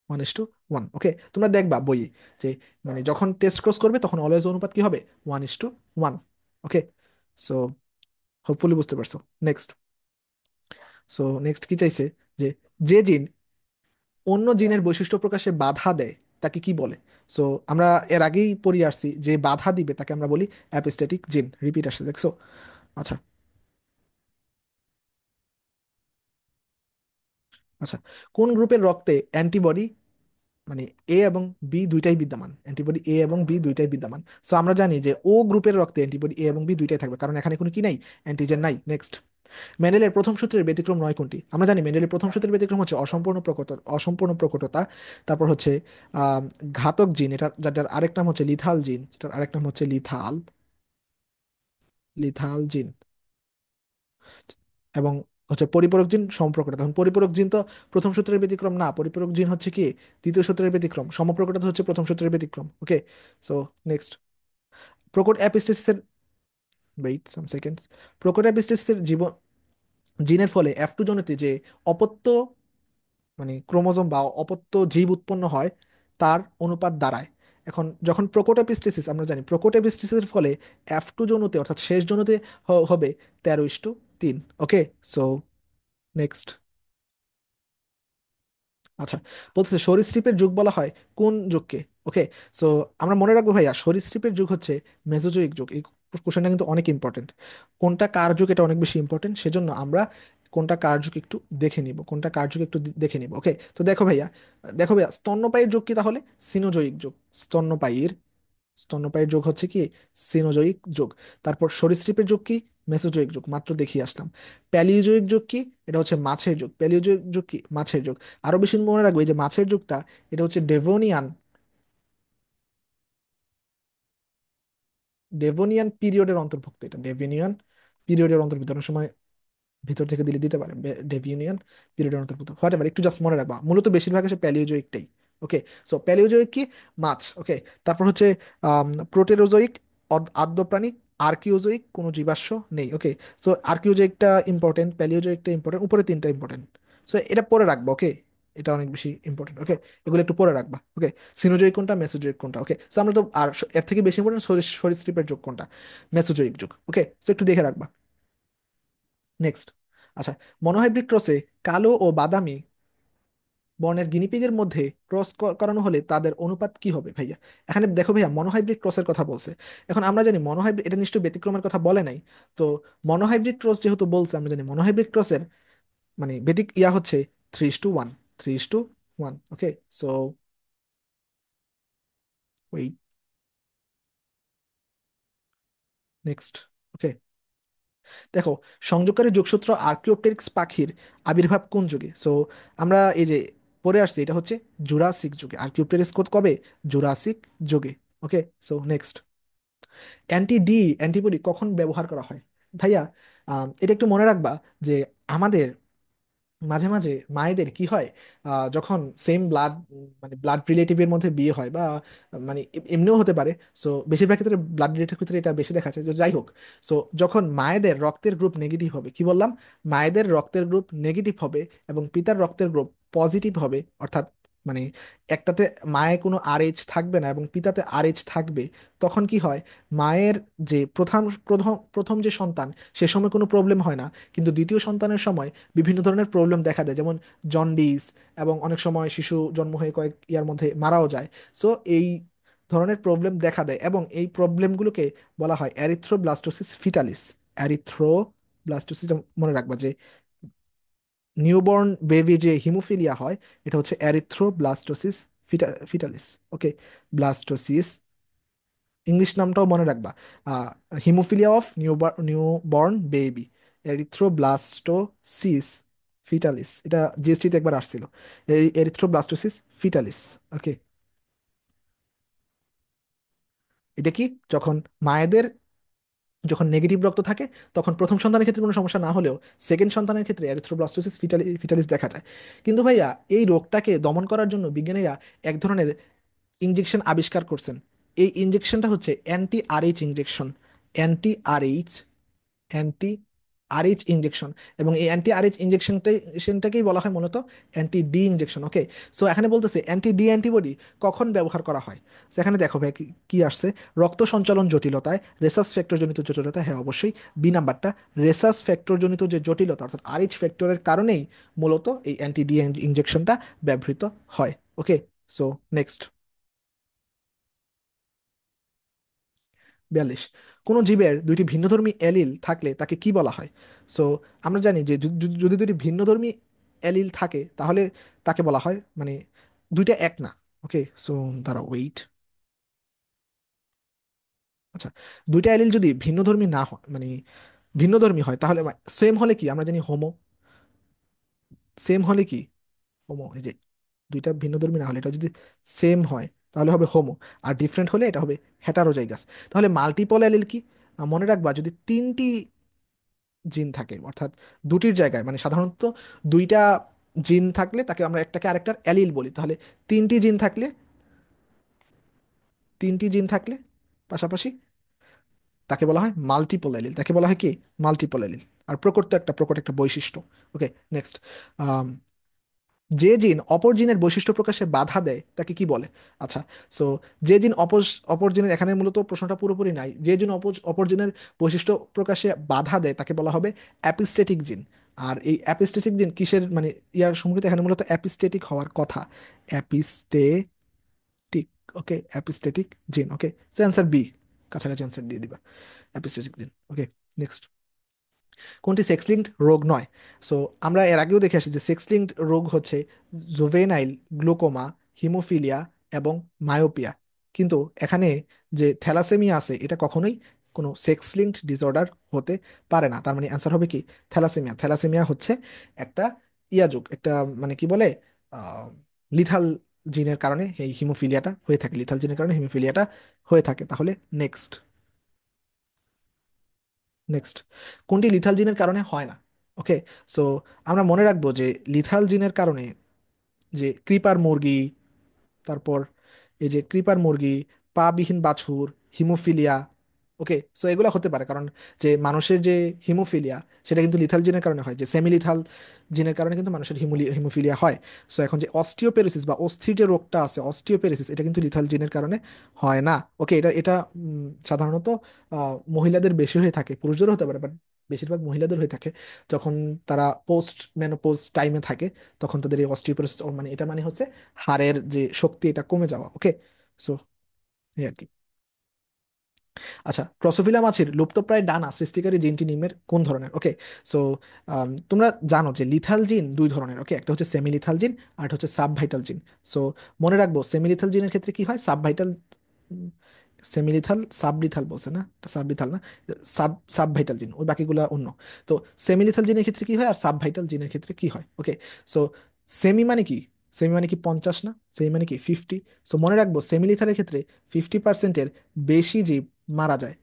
1:1, ওকে। তোমরা দেখবা বই যে মানে যখন টেস্ট ক্রস করবে তখন অলওয়েজ অনুপাত কি হবে? 1:1, ওকে। সো হোপফুলি বুঝতে পারছো। নেক্সট, সো নেক্সট কি চাইছে, যে যে জিন অন্য জিনের বৈশিষ্ট্য প্রকাশে বাধা দেয় তাকে কি বলে? সো আমরা এর আগেই পড়ে আসছি যে বাধা দিবে তাকে আমরা বলি অ্যাপিস্টেটিক জিন। রিপিট আসছে, দেখছো? আচ্ছা। আচ্ছা, কোন গ্রুপের রক্তে অ্যান্টিবডি, মানে এ এবং বি দুইটাই বিদ্যমান, অ্যান্টিবডি এ এবং বি দুইটাই বিদ্যমান। সো আমরা জানি যে ও গ্রুপের রক্তে অ্যান্টিবডি এ এবং বি দুইটাই থাকবে, কারণ এখানে কোনো কি নাই, অ্যান্টিজেন নাই। নেক্সট, মেন্ডেলের প্রথম সূত্রের ব্যতিক্রম নয় কোনটি? আমরা জানি মেন্ডেলের প্রথম সূত্রের ব্যতিক্রম হচ্ছে অসম্পূর্ণ প্রকটতা। তারপর হচ্ছে আহ, ঘাতক জিন, এটা যার আরেক নাম হচ্ছে লিথাল জিন, এটার আরেক নাম হচ্ছে লিথাল লিথাল জিন। এবং হচ্ছে পরিপূরক জিন, সমপ্রকটতা। এখন পরিপূরক জিন তো প্রথম সূত্রের ব্যতিক্রম না, পরিপূরক জিন হচ্ছে কি দ্বিতীয় সূত্রের ব্যতিক্রম, সমপ্রকটতা হচ্ছে প্রথম সূত্রের ব্যতিক্রম। ওকে, সো নেক্সট, প্রকট অ্যাপিস্টেসিসের, ওয়েট সাম সেকেন্ডস, প্রকট অ্যাপিস্টেসিসের জীবন জিনের ফলে F2 জনিতে যে অপত্য, মানে ক্রোমোজোম বা অপত্য জীব উৎপন্ন হয়, তার অনুপাত দাঁড়ায়। এখন যখন প্রোকোটোপিস্টিসিস, আমরা জানি প্রোকোটোপিস্টিসিসের ফলে F2 জনুতে অর্থাৎ শেষ জনুতে হবে 13:3। ওকে, সো নেক্সট। আচ্ছা, বলতেছে সরীসৃপের যুগ বলা হয় কোন যুগকে? ওকে, সো আমরা মনে রাখবো ভাইয়া, সরীসৃপের যুগ হচ্ছে মেসোজোইক যুগ। এই কোশ্চেনটা কিন্তু অনেক ইম্পর্টেন্ট। কোনটা কার যুগ এটা অনেক বেশি ইম্পর্টেন্ট, সেজন্য আমরা কোনটা কার যুগ একটু দেখে নিব, কোনটা কার যুগ একটু দেখে নিব। ওকে, তো দেখো ভাইয়া স্তন্যপায়ীর যুগ কি তাহলে? সিনোজোইক যুগ। স্তন্যপায়ীর স্তন্যপায়ীর যুগ হচ্ছে কি সিনোজোইক যুগ। তারপর সরীসৃপের যুগ কি? মেসোজোইক যুগ, মাত্র দেখিয়ে আসলাম। প্যালিওজোইক যুগ কি? এটা হচ্ছে মাছের যুগ। প্যালিওজোইক যুগ কি? মাছের যুগ। আরো বেশি মনে রাখবে এই যে মাছের যুগটা, এটা হচ্ছে ডেভোনিয়ান পিরিয়ডের অন্তর্ভুক্ত। এটা ডেভোনিয়ান পিরিয়ডের অন্তর্ভুক্ত। অনেক সময় ভিতর থেকে দিলে দিতে পারে, ডেভিয়নিয়ান পিরিয়ডের অন্তর্ভুক্ত হোয়াট এভার, একটু জাস্ট মনে রাখবা, মূলত বেশিরভাগ আছে প্যালিওজোইকটাই। ওকে, সো প্যালিওজোইক কি? মাছ। ওকে, তারপর হচ্ছে প্রোটেরোজোইক, আদ্য প্রাণী। আর্কিওজোইক, কোনো জীবাশ্ম নেই। ওকে, সো আর্কিওজোইকটা ইম্পর্টেন্ট, প্যালিওজোইকটা ইম্পর্টেন্ট, উপরে তিনটা ইম্পর্টেন্ট। সো এটা পরে রাখবা। ওকে, এটা অনেক বেশি ইম্পর্টেন্ট। ওকে, এগুলো একটু পরে রাখবা। ওকে, সিনোজোইক কোনটা, মেসোজোইক কোনটা? ওকে, সো আমরা তো আর এর থেকে বেশি ইম্পর্টেন্ট সরীসৃপের যুগ কোনটা, মেসোজোইক যুগ। ওকে, সো একটু দেখে রাখবা। নেক্সট। আচ্ছা, মনোহাইব্রিড ক্রসে কালো ও বাদামি বর্ণের গিনিপিগের মধ্যে ক্রস করানো হলে তাদের অনুপাত কি হবে ভাইয়া? এখানে দেখো ভাইয়া, মনোহাইব্রিড ক্রসের কথা বলছে। এখন আমরা জানি মনোহাইব্রিড, এটা নিশ্চয়ই ব্যতিক্রমের কথা বলে নাই। তো মনোহাইব্রিড ক্রস যেহেতু বলছে, আমরা জানি মনোহাইব্রিড ক্রসের মানে বেদিক ইয়া হচ্ছে 3:1, 3:1। ওকে, সো ওই নেক্সট। ওকে, দেখো, সংযোগকারী যোগসূত্র আর্কিওপটেরিক্স পাখির আবির্ভাব কোন যুগে? সো আমরা এই যে পড়ে আসছি, এটা হচ্ছে জুরাসিক যুগে। আর্কিওপটেরিক্স কবে? জুরাসিক যুগে। ওকে, সো নেক্সট, অ্যান্টিবডি কখন ব্যবহার করা হয় ভাইয়া? এটা একটু মনে রাখবা যে আমাদের মাঝে মাঝে মায়েদের কি হয়, যখন সেম ব্লাড, মানে ব্লাড রিলেটিভের মধ্যে বিয়ে হয় বা মানে এমনিও হতে পারে। সো বেশিরভাগ ক্ষেত্রে ব্লাড রিলেটিভ ক্ষেত্রে এটা বেশি দেখা যায়, তো যাই হোক। সো যখন মায়েদের রক্তের গ্রুপ নেগেটিভ হবে, কি বললাম, মায়েদের রক্তের গ্রুপ নেগেটিভ হবে এবং পিতার রক্তের গ্রুপ পজিটিভ হবে, অর্থাৎ মানে একটাতে মায়ে কোনো RH থাকবে না এবং পিতাতে RH থাকবে, তখন কি হয়, মায়ের যে প্রথম প্রথম প্রথম যে সন্তান, সে সময় কোনো প্রবলেম হয় না, কিন্তু দ্বিতীয় সন্তানের সময় বিভিন্ন ধরনের প্রবলেম দেখা দেয়, যেমন জন্ডিস, এবং অনেক সময় শিশু জন্ম হয়ে কয়েক ইয়ার মধ্যে মারাও যায়। সো এই ধরনের প্রবলেম দেখা দেয় এবং এই প্রবলেমগুলোকে বলা হয় অ্যারিথ্রোব্লাস্টোসিস ফিটালিস। অ্যারিথ্রোব্লাস্টোসিস, মনে রাখবা যে নিউবর্ন বেবি যে হিমোফিলিয়া হয়, এটা হচ্ছে অ্যারিথ্রোব্লাস্টোসিস ফিটালিস। ওকে, ব্লাস্টোসিস, ইংলিশ নামটাও মনে রাখবা, haemophilia of newborn baby, erythroblastosis fetalis. এটা জিএসটিতে একবার আসছিল, এই এরিথ্রোব্লাস্টোসিস ফিটালিস। ওকে, এটা কি, যখন মায়েদের যখন নেগেটিভ রক্ত থাকে, তখন প্রথম সন্তানের ক্ষেত্রে কোনো সমস্যা না হলেও সেকেন্ড সন্তানের ক্ষেত্রে এরিথ্রোব্লাস্টোসিস ফিটালিস দেখা যায়। কিন্তু ভাইয়া, এই রোগটাকে দমন করার জন্য বিজ্ঞানীরা এক ধরনের ইনজেকশন আবিষ্কার করছেন। এই ইনজেকশনটা হচ্ছে anti injection. Anti Rh anti Rh injection. এবং এই ইনজেকশনটাকেই বলা হয় মূলত অ্যান্টি ডি ইনজেকশন। ওকে, সো এখানে বলতেছে অ্যান্টি ডি অ্যান্টিবডি কখন ব্যবহার করা হয়। সো এখানে দেখো ভাই কি কি আসছে, রক্ত সঞ্চালন জটিলতায়, রেসাস ফ্যাক্টর জনিত জটিলতা, হ্যাঁ অবশ্যই বি নাম্বারটা, রেসাস ফ্যাক্টর জনিত যে জটিলতা অর্থাৎ RH ফ্যাক্টরের কারণেই মূলত এই অ্যান্টি ডি ইনজেকশনটা ব্যবহৃত হয়। Okay, so next. 42। কোনো জীবের দুইটি ভিন্নধর্মী অ্যালিল থাকলে তাকে কি বলা হয়? সো আমরা জানি যে যদি দুইটি ভিন্নধর্মী অ্যালিল থাকে তাহলে তাকে বলা হয় মানে দুইটা এক না। ওকে, সো দাঁড়াও, ওয়েট। আচ্ছা, দুইটা অ্যালিল যদি ভিন্নধর্মী না হয় মানে ভিন্নধর্মী হয় তাহলে সেম হলে কি আমরা জানি হোমো। সেম হলে কি হোমো, এই যে দুইটা ভিন্নধর্মী না হলে এটা যদি সেম হয় তাহলে হবে হোমো, আর ডিফারেন্ট হলে এটা হবে হেটারোজাইগাস। তাহলে মাল্টিপল অ্যালিল কি? মনে রাখবা যদি তিনটি জিন থাকে অর্থাৎ দুটির জায়গায় মানে সাধারণত দুইটা জিন থাকলে তাকে আমরা একটাকে আরেকটার অ্যালিল বলি, তাহলে তিনটি জিন থাকলে তিনটি জিন থাকলে পাশাপাশি তাকে বলা হয় মাল্টিপল অ্যালিল, তাকে বলা হয় কি মাল্টিপল অ্যালিল। আর প্রকট একটা বৈশিষ্ট্য। ওকে, নেক্সট। যে জিন অপর জিনের বৈশিষ্ট্য প্রকাশে বাধা দেয় তাকে কি বলে? আচ্ছা, সো যে জিন অপর জিনের, এখানে মূলত প্রশ্নটা পুরোপুরি নাই, যে জিন অপর জিনের বৈশিষ্ট্য প্রকাশে বাধা দেয় তাকে বলা হবে অ্যাপিস্টেটিক জিন। আর এই অ্যাপিস্টেটিক জিন কিসের মানে ইয়ার সম্পর্কিত, এখানে মূলত অ্যাপিস্টেটিক হওয়ার কথা, অ্যাপিস্টেটিক। ওকে, অ্যাপিস্টেটিক জিন। ওকে, অ্যান্সার বি, কাছাকাছি অ্যান্সার দিয়ে দিবা, অ্যাপিস্টেটিক জিন। ওকে, নেক্সট। কোনটি সেক্স লিঙ্কড রোগ নয়? সো আমরা এর আগেও দেখে আসি যে সেক্স লিঙ্কড রোগ হচ্ছে জুভেনাইল গ্লুকোমা, হিমোফিলিয়া এবং মায়োপিয়া। কিন্তু এখানে যে থ্যালাসেমিয়া আছে এটা কখনোই কোনো সেক্স লিঙ্কড ডিসঅর্ডার হতে পারে না। তার মানে অ্যান্সার হবে কি থ্যালাসেমিয়া। থ্যালাসেমিয়া হচ্ছে একটা ইয়াজুক, একটা মানে কি বলে লিথাল জিনের কারণে এই হিমোফিলিয়াটা হয়ে থাকে, লিথাল জিনের কারণে হিমোফিলিয়াটা হয়ে থাকে। তাহলে নেক্সট। নেক্সট, কোনটি লিথাল জিনের কারণে হয় না? ওকে, সো আমরা মনে রাখবো যে লিথাল জিনের কারণে যে ক্রিপার মুরগি, তারপর এই যে ক্রিপার মুরগি, পা বিহীন বাছুর, হিমোফিলিয়া। ওকে, সো এগুলো হতে পারে কারণ যে মানুষের যে হিমোফিলিয়া সেটা কিন্তু লিথাল জিনের কারণে হয়, যে সেমি লিথাল জিনের কারণে কিন্তু মানুষের হিমোফিলিয়া হয়। সো এখন যে অস্টিওপেরিসিস বা অস্থির যে রোগটা আছে অস্টিওপেরিসিস, এটা কিন্তু লিথাল জিনের কারণে হয় না। ওকে, এটা এটা সাধারণত মহিলাদের বেশি হয়ে থাকে, পুরুষদেরও হতে পারে বাট বেশিরভাগ মহিলাদের হয়ে থাকে যখন তারা পোস্ট মেনোপজ টাইমে থাকে, তখন তাদের এই অস্টিওপোরোসিস মানে এটা মানে হচ্ছে হাড়ের যে শক্তি এটা কমে যাওয়া। ওকে, সো এই আর কি। আচ্ছা, ড্রসোফিলা মাছের লুপ্তপ্রায় ডানা সৃষ্টিকারী জিনটি নিম্নের কোন ধরনের? ওকে, সো তোমরা জানো যে লিথাল জিন দুই ধরনের। ওকে, একটা হচ্ছে সেমি লিথাল জিন আর একটা হচ্ছে সাব ভাইটাল জিন। সো মনে রাখবো সেমি লিথাল জিনের ক্ষেত্রে কি হয়, sub vital, semi lethal sub lethal বলছে না, সাব লিথাল না, সাব ভাইটাল জিন, ওই বাকিগুলা অন্য। তো সেমি লিথাল জিনের ক্ষেত্রে কি হয় আর সাব ভাইটাল জিনের ক্ষেত্রে কি হয়? ওকে, সো সেমি মানে কি, সেমি মানে কি 50 না, সেমি মানে কি 50। সো মনে রাখবো সেমি লিথালের ক্ষেত্রে 50%-এর বেশি জীব মারা যায়,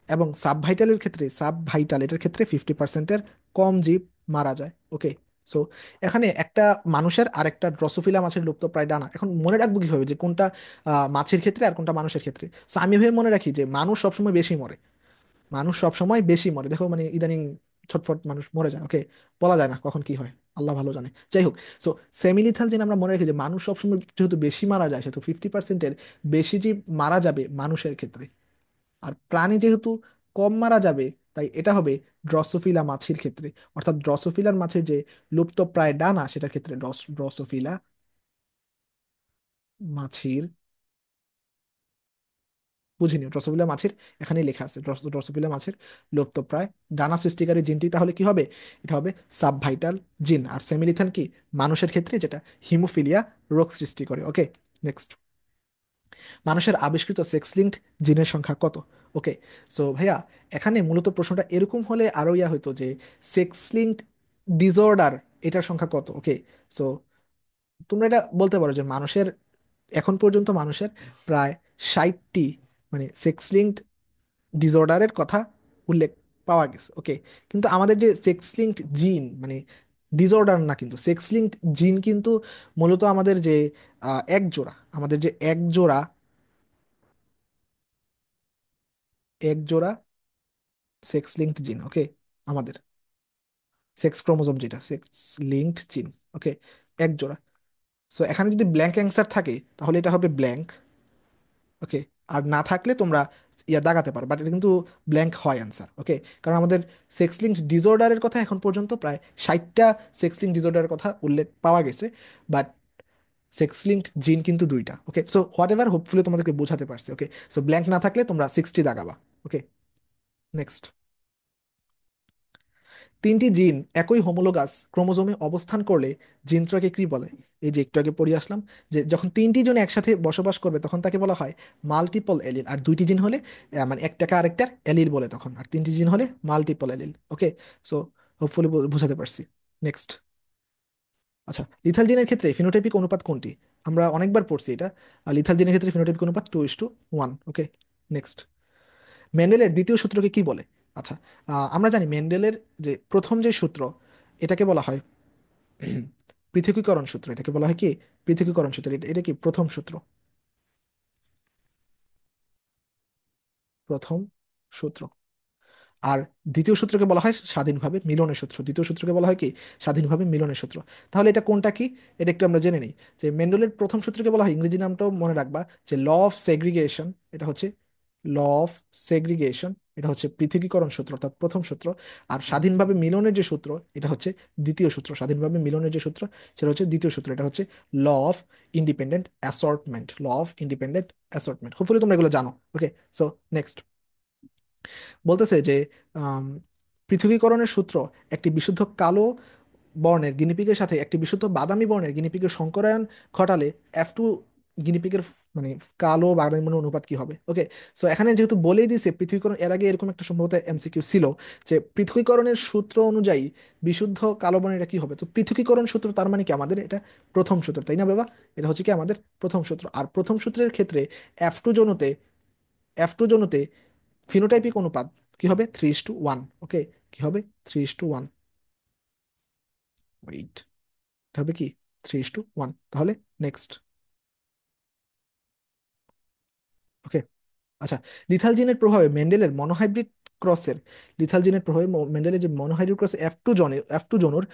এবং সাবভাইটালের ক্ষেত্রে, সাব ভাইটাল এটার ক্ষেত্রে 50%-এর কম জীব মারা যায়। ওকে, সো এখানে একটা মানুষের আর একটা ড্রসোফিলা মাছের লুপ্তপ্রায় ডানা, এখন মনে রাখবো কিভাবে যে কোনটা মাছের ক্ষেত্রে আর কোনটা মানুষের ক্ষেত্রে? সো আমি ভেবে মনে রাখি যে মানুষ সবসময় বেশি মরে, মানুষ সবসময় বেশি মরে, দেখো মানে ইদানিং ছটফট মানুষ মরে যায়। ওকে, বলা যায় না কখন কি হয়, আল্লাহ ভালো জানে। যাই হোক, সো সেমিলিথাল জিন আমরা মনে রাখি যে মানুষ সবসময় যেহেতু বেশি মারা যায় সেহেতু 50%-এর বেশি জীব মারা যাবে মানুষের ক্ষেত্রে, আর প্রাণী যেহেতু কম মারা যাবে তাই এটা হবে ড্রসোফিলা মাছের ক্ষেত্রে। অর্থাৎ ড্রসোফিলার মাছের যে লুপ্তপ্রায় ডানা সেটার ক্ষেত্রে ড্রসোফিলা মাছের, বুঝিনি, ড্রসোফিলা মাছের এখানেই লেখা আছে ড্রসোফিলা মাছের লুপ্তপ্রায় ডানা সৃষ্টিকারী জিনটি তাহলে কি হবে? এটা হবে সাবভাইটাল জিন। আর সেমিলিথাল কি মানুষের ক্ষেত্রে যেটা হিমোফিলিয়া রোগ সৃষ্টি করে। ওকে, নেক্সট। মানুষের আবিষ্কৃত সেক্স লিঙ্কড জিনের সংখ্যা কত? ওকে, সো ভাইয়া এখানে মূলত প্রশ্নটা এরকম হলে আরো ইয়া হতো যে সেক্স লিঙ্কড ডিসঅর্ডার এটার সংখ্যা কত। ওকে, সো তোমরা এটা বলতে পারো যে মানুষের এখন পর্যন্ত মানুষের প্রায় 60টি মানে সেক্স লিঙ্কড ডিসঅর্ডারের কথা উল্লেখ পাওয়া গেছে। ওকে, কিন্তু আমাদের যে সেক্স লিঙ্কড জিন মানে ডিসঅর্ডার না, কিন্তু সেক্স লিঙ্কড জিন কিন্তু মূলত আমাদের যে এক জোড়া, আমাদের যে এক জোড়া সেক্স লিঙ্কড জিন। ওকে, আমাদের সেক্স ক্রোমোজোম যেটা সেক্স লিঙ্কড জিন। ওকে, এক জোড়া। সো এখানে যদি ব্ল্যাঙ্ক অ্যান্সার থাকে তাহলে এটা হবে ব্ল্যাঙ্ক। ওকে, আর না থাকলে তোমরা ইয়া দাগাতে পারো, বাট এটা কিন্তু ব্ল্যাঙ্ক হয় অ্যান্সার। ওকে, কারণ আমাদের সেক্স লিঙ্কড ডিসঅর্ডারের কথা এখন পর্যন্ত প্রায় 60টা সেক্স লিঙ্কড ডিসঅর্ডারের কথা উল্লেখ পাওয়া গেছে, বাট সেক্স লিঙ্ক জিন কিন্তু দুইটা। ওকে, সো হোয়াট এভার, হোপফুলি তোমাদেরকে বোঝাতে পারছি। ওকে, সো ব্ল্যাঙ্ক না থাকলে তোমরা 60 দাগাবা। ওকে, নেক্সট। তিনটি জিন একই হোমোলোগাস ক্রোমোজোমে অবস্থান করলে জিনটাকে কি বলে? এই যে একটু আগে পড়ে আসলাম, যে যখন তিনটি জন একসাথে বসবাস করবে তখন তাকে বলা হয় মাল্টিপল এলিল। আর দুইটি জিন হলে মানে একটাকে আরেকটার এলিল বলে তখন, আর তিনটি জিন হলে মাল্টিপল এলিল। ওকে, সো হোপফুলি বুঝাতে পারছি। নেক্সট। আচ্ছা, লিথাল জিনের ক্ষেত্রে ফিনোটাইপিক অনুপাত কোনটি? আমরা অনেকবার পড়ছি এটা। লিথাল জিনের ক্ষেত্রে ফিনোটাইপিক অনুপাত 2:1। ওকে, নেক্সট। মেন্ডেলের দ্বিতীয় সূত্রকে কি বলে? আচ্ছা, আমরা জানি মেন্ডেলের যে প্রথম যে সূত্র, এটাকে বলা হয় পৃথকীকরণ সূত্র। এটাকে বলা হয় কি? পৃথকীকরণ সূত্র। এটা কি প্রথম সূত্র? প্রথম সূত্র। আর দ্বিতীয় সূত্রকে বলা হয় স্বাধীনভাবে মিলনের সূত্র। দ্বিতীয় সূত্রকে বলা হয় কি? স্বাধীনভাবে মিলনের সূত্র। তাহলে এটা কোনটা কি? এটা একটু আমরা জেনে নিই। যে মেন্ডেলের প্রথম সূত্রকে বলা হয়, ইংরেজি নামটাও মনে রাখবা, যে ল অফ সেগ্রিগেশন। এটা হচ্ছে ল অফ সেগ্রিগেশন। এটা হচ্ছে পৃথকীকরণ সূত্র, অর্থাৎ প্রথম সূত্র। আর স্বাধীনভাবে মিলনের যে সূত্র, এটা হচ্ছে দ্বিতীয় সূত্র। স্বাধীনভাবে মিলনের যে সূত্র, সেটা হচ্ছে দ্বিতীয় সূত্র। এটা হচ্ছে law of independent assortment. Law of independent assortment. Hopefully তোমরা এগুলো জানো। Okay, so next. বলতেছে যে আম, পৃথকীকরণের সূত্র একটি বিশুদ্ধ কালো বর্ণের গিনিপিগের সাথে একটি বিশুদ্ধ বাদামি বর্ণের গিনিপিগের সংকরায়ন ঘটালে F2 গিনিপিগের মানে কালো বাদামি বর্ণের অনুপাত কি হবে? ওকে, সো এখানে যেহেতু বলেই দিয়েছে পৃথকীকরণ, এর আগে এরকম একটা সম্ভবত এমসিকিউ ছিল যে পৃথকীকরণের সূত্র অনুযায়ী বিশুদ্ধ কালো বর্ণের এটা কি হবে। তো পৃথকীকরণ সূত্র তার মানে কি? আমাদের এটা প্রথম সূত্র, তাই না বাবা? এটা হচ্ছে কি আমাদের প্রথম সূত্র। আর প্রথম সূত্রের ক্ষেত্রে F2 জনুতে, F2 জনুতে ফিনোটাইপিক অনুপাত কি হবে? 3:1। ওকে, কি হবে? 3:1। ওয়েট, এটা হবে কি? 3:1। তাহলে নেক্সট। ওকে, আচ্ছা। লিথাল জিনের প্রভাবে মেন্ডেলের মনোহাইব্রিড ক্রসের, লিথাল জিনের প্রভাবে মেন্ডেলের যে মনোহাইব্রিড ক্রসে F2 জনুর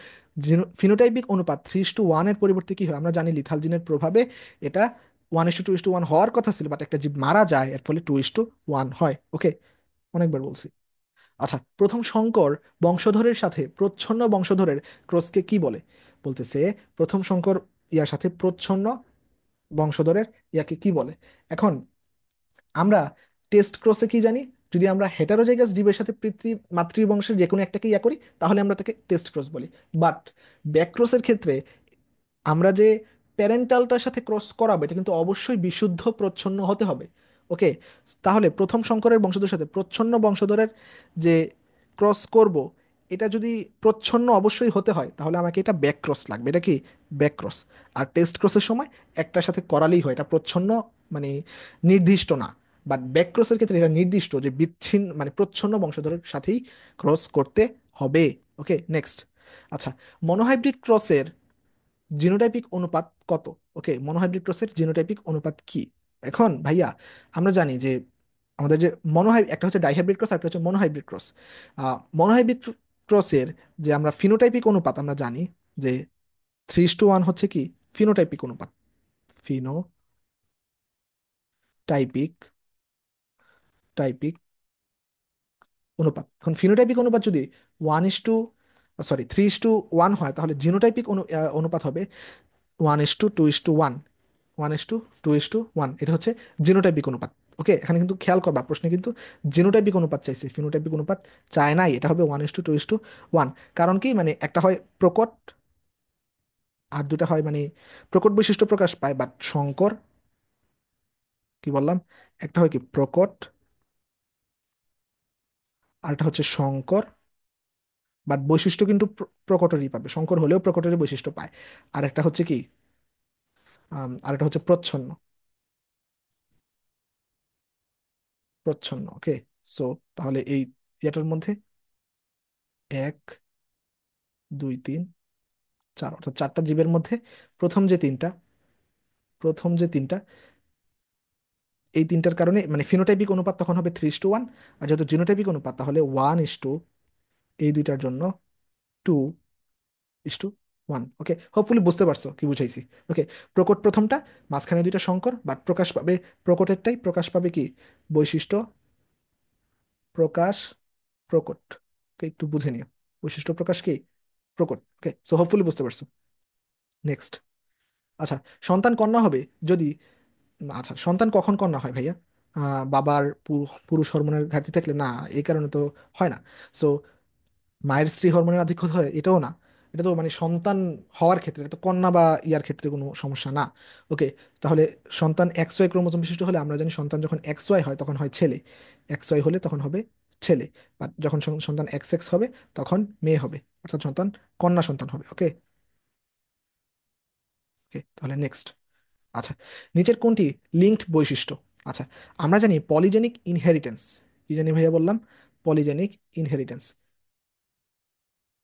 ফিনোটাইপিক অনুপাত 3:1 এর পরিবর্তে কি হয়? আমরা জানি লিথাল জিনের প্রভাবে এটা 1:2:1 হওয়ার কথা ছিল, বাট একটা জীব মারা যায়, এর ফলে 2:1 হয়। ওকে, অনেকবার বলছি। আচ্ছা, প্রথম সংকর বংশধরের সাথে প্রচ্ছন্ন বংশধরের ক্রসকে কি বলে? বলতেছে প্রথম সংকর ইয়ার সাথে প্রচ্ছন্ন বংশধরের ইয়াকে কি বলে? এখন আমরা টেস্ট ক্রসে কি জানি? যদি আমরা হেটারোজাইগাস জীবের সাথে মাতৃবংশের যে কোনো একটাকে ইয়া করি, তাহলে আমরা তাকে টেস্ট ক্রস বলি। বাট ব্যাক ক্রসের ক্ষেত্রে আমরা যে প্যারেন্টালটার সাথে ক্রস করাবো, এটা কিন্তু অবশ্যই বিশুদ্ধ প্রচ্ছন্ন হতে হবে। ওকে, তাহলে প্রথম সংকরের বংশধরের সাথে প্রচ্ছন্ন বংশধরের যে ক্রস করব, এটা যদি প্রচ্ছন্ন অবশ্যই হতে হয়, তাহলে আমাকে এটা ব্যাক ক্রস লাগবে। এটা কি? Back cross. আর টেস্ট ক্রসের সময় একটার সাথে করালেই হয়, এটা প্রচ্ছন্ন মানে নির্দিষ্ট না। বাট ব্যাক ক্রসের ক্ষেত্রে এটা নির্দিষ্ট, যে বিচ্ছিন্ন মানে প্রচ্ছন্ন বংশধরের সাথেই ক্রস করতে হবে। ওকে, নেক্সট। আচ্ছা, মনোহাইব্রিড ক্রসের জিনোটাইপিক অনুপাত কত? ওকে, মনোহাইব্রিড ক্রসের জিনোটাইপিক অনুপাত কি? এখন ভাইয়া, আমরা জানি যে আমাদের যে একটা হচ্ছে ডাইহাইব্রিড ক্রস, একটা হচ্ছে মনোহাইব্রিড ক্রস। মনোহাইব্রিড ক্রসের যে আমরা ফিনোটাইপিক অনুপাত আমরা জানি যে 3:1 হচ্ছে কি? ফিনোটাইপিক অনুপাত। ফিনোটাইপিক টাইপিক অনুপাত। এখন ফিনোটাইপিক অনুপাত যদি 3:1 হয়, তাহলে জিনোটাইপিক অনুপাত হবে 1:2:1। 1:2:1, এটা হচ্ছে জিনোটাইপিক অনুপাত। ওকে, এখানে কিন্তু খেয়াল করবা, প্রশ্নে কিন্তু জিনোটাইপিক অনুপাত চাইছে, ফিনোটাইপিক অনুপাত চায় নাই। এটা হবে 1:2:1। কারণ কি? মানে একটা হয় প্রকট, আর দুটা হয় মানে প্রকট বৈশিষ্ট্য প্রকাশ পায় বাট সংকর, কি বললাম? একটা হয় কি প্রকট, আর একটা হচ্ছে সংকর, বাট বৈশিষ্ট্য কিন্তু প্রকটেরই পাবে, সংকর হলেও প্রকটেরই বৈশিষ্ট্য পায়। আর একটা হচ্ছে কি আর একটা হচ্ছে প্রচ্ছন্ন। প্রচ্ছন্ন। ওকে, সো তাহলে এই এটার মধ্যে 1 2 3 4, অর্থাৎ চারটা জীবের মধ্যে প্রথম যে তিনটা, প্রথম যে তিনটা, এই তিনটার কারণে মানে ফিনোটাইপিক অনুপাত তখন হবে 3:1। আর যেহেতু জিনোটাইপিক অনুপাত, তাহলে 1:, এই দুইটার জন্য 2:1। ওকে, হোপফুলি বুঝতে পারছো কি বুঝাইছি। ওকে, প্রকট প্রথমটা, মাঝখানে দুইটা সংকর, বাট প্রকাশ পাবে প্রকটেরটাই প্রকাশ পাবে কি? বৈশিষ্ট্য প্রকাশ প্রকট। ওকে, একটু বুঝে নিও। বৈশিষ্ট্য প্রকাশ কি? প্রকট। ওকে, সো হোপফুলি বুঝতে পারছো। নেক্সট। আচ্ছা, সন্তান কন্যা হবে যদি, না, আচ্ছা, সন্তান কখন কন্যা হয় ভাইয়া? বাবার পুরুষ হরমোনের ঘাটতি থাকলে না, এই কারণে তো হয় না। সো মায়ের স্ত্রী হরমোনের আধিক্য হয় এটাও না। এটা তো মানে সন্তান হওয়ার ক্ষেত্রে, এটা তো কন্যা বা ইয়ার ক্ষেত্রে কোনো সমস্যা না। ওকে, তাহলে সন্তান এক্স ওয়াই ক্রোমোজোম বিশিষ্ট হলে আমরা জানি সন্তান যখন এক্স ওয়াই হয় তখন হয় ছেলে, এক্স ওয়াই হলে তখন হবে ছেলে। বাট যখন সন্তান এক্স এক্স হবে তখন মেয়ে হবে, অর্থাৎ সন্তান কন্যা সন্তান হবে। ওকে। ওকে, তাহলে নেক্সট। আচ্ছা, নিচের কোনটি লিঙ্কড বৈশিষ্ট্য? আচ্ছা, আমরা জানি পলিজেনিক ইনহেরিটেন্স। কি জানি ভাইয়া বললাম? Polygenic inheritance.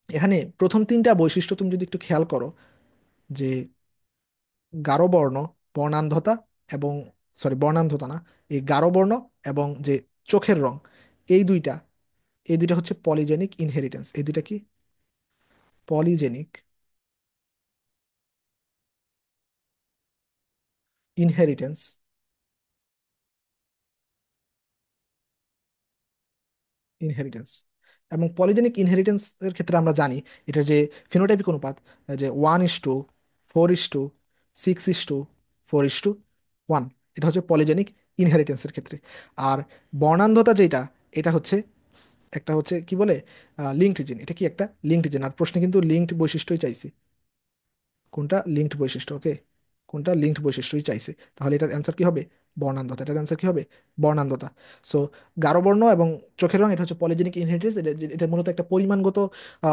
এখানে প্রথম তিনটা বৈশিষ্ট্য তুমি যদি একটু খেয়াল করো, যে গাঢ় বর্ণ, বর্ণান্ধতা এবং, সরি বর্ণান্ধতা না, এই গাঢ় বর্ণ এবং যে চোখের রং, এই দুইটা, এই দুইটা হচ্ছে পলিজেনিক ইনহেরিটেন্স। এই দুইটা কি? Polygenic inheritance. ইনহেরিটেন্স এবং পলিজেনিক ইনহেরিটেন্স এর ক্ষেত্রে আমরা জানি এটা যে ফিনোটাইপিক অনুপাত, যে 1:4:6:4:1, এটা হচ্ছে পলিজেনিক ইনহেরিটেন্সের ক্ষেত্রে। আর বর্ণান্ধতা যেটা, এটা হচ্ছে একটা হচ্ছে কি বলে, লিঙ্কড জিন। এটা কি একটা লিঙ্কড জিন, আর প্রশ্নে কিন্তু লিঙ্কড বৈশিষ্ট্যই চাইছি। কোনটা লিঙ্কড বৈশিষ্ট্য? ওকে, কোনটা লিঙ্কড বৈশিষ্ট্যই চাইছে, তাহলে এটার অ্যান্সার কি হবে? বর্ণান্ধতা। এটার অ্যান্সার কি হবে? বর্ণান্ধতা। সো গাঢ় বর্ণ এবং চোখের রং, এটা হচ্ছে পলিজেনিক ইনহেরিটেন্স। এটা মূলত একটা পরিমাণগত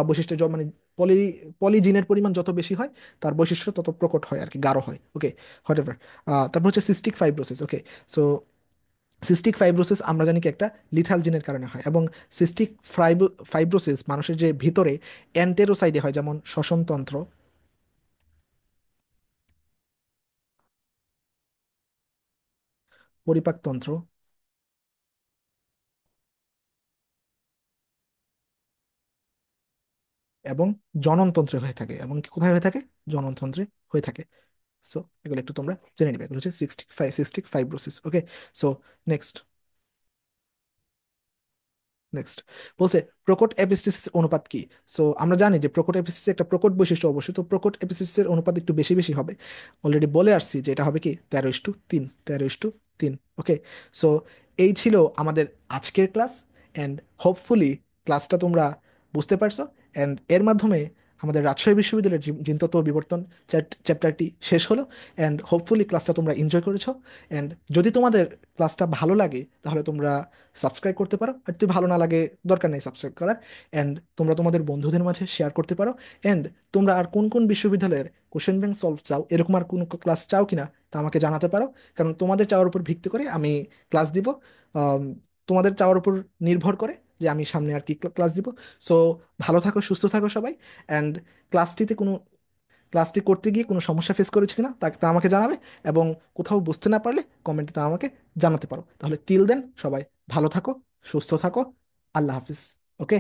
বৈশিষ্ট্য, মানে পলি পলিজিনের পরিমাণ যত বেশি হয় তার বৈশিষ্ট্য তত প্রকট হয় আর কি, গাঢ় হয়। ওকে, হোয়াট এভার। তারপর হচ্ছে সিস্টিক ফাইব্রোসিস। ওকে, সো সিস্টিক ফাইব্রোসিস আমরা জানি কি একটা লিথাল জিনের কারণে হয়, এবং সিস্টিক ফাইব্রোসিস মানুষের যে ভিতরে অ্যান্টেরোসাইডে হয়, যেমন শ্বসনতন্ত্র, পরিপাকতন্ত্র এবং জননতন্ত্রে হয়ে থাকে। এবং কি কোথায় হয়ে থাকে? জননতন্ত্রে হয়ে থাকে। সো এগুলো একটু তোমরা জেনে নিবে, এগুলো হচ্ছে সিস্টিক ফাইব্রোসিস। ওকে, সো নেক্সট। নেক্সট বলছে প্রকট এপিস্টিসিস অনুপাত কি? সো আমরা জানি যে প্রকট এপিস্টিসিস একটা প্রকট বৈশিষ্ট্য অবশ্যই, তো প্রকট এপিস্টিসিসের অনুপাত একটু বেশি বেশি হবে। অলরেডি বলে আসছি যে এটা হবে কি 13:3, 13:3। ওকে, সো এই ছিল আমাদের আজকের ক্লাস। অ্যান্ড হোপফুলি ক্লাসটা তোমরা বুঝতে পারছো, অ্যান্ড এর মাধ্যমে আমাদের রাজশাহী বিশ্ববিদ্যালয়ের জিনতত্ত্ব ও বিবর্তন চ্যাপ্টারটি শেষ হলো। অ্যান্ড হোপফুলি ক্লাসটা তোমরা এনজয় করেছো। অ্যান্ড যদি তোমাদের ক্লাসটা ভালো লাগে তাহলে তোমরা সাবস্ক্রাইব করতে পারো, আর যদি ভালো না লাগে দরকার নেই সাবস্ক্রাইব করার। অ্যান্ড তোমরা তোমাদের বন্ধুদের মাঝে শেয়ার করতে পারো। অ্যান্ড তোমরা আর কোন কোন বিশ্ববিদ্যালয়ের কোশ্চেন ব্যাংক সলভ চাও, এরকম আর কোন ক্লাস চাও কিনা তা আমাকে জানাতে পারো। কারণ তোমাদের চাওয়ার উপর ভিত্তি করে আমি ক্লাস দিব। আম, তোমাদের চাওয়ার উপর নির্ভর করে যে আমি সামনে আর কি ক্লাস দিব। সো ভালো থাকো, সুস্থ থাকো সবাই। অ্যান্ড ক্লাসটিতে কোনো ক্লাসটি করতে গিয়ে কোনো সমস্যা ফেস করেছো কিনা তা তা আমাকে জানাবে। এবং কোথাও বুঝতে না পারলে কমেন্টে তা আমাকে জানাতে পারো। তাহলে টিল দেন সবাই ভালো থাকো, সুস্থ থাকো। আল্লাহ হাফিজ। ওকে।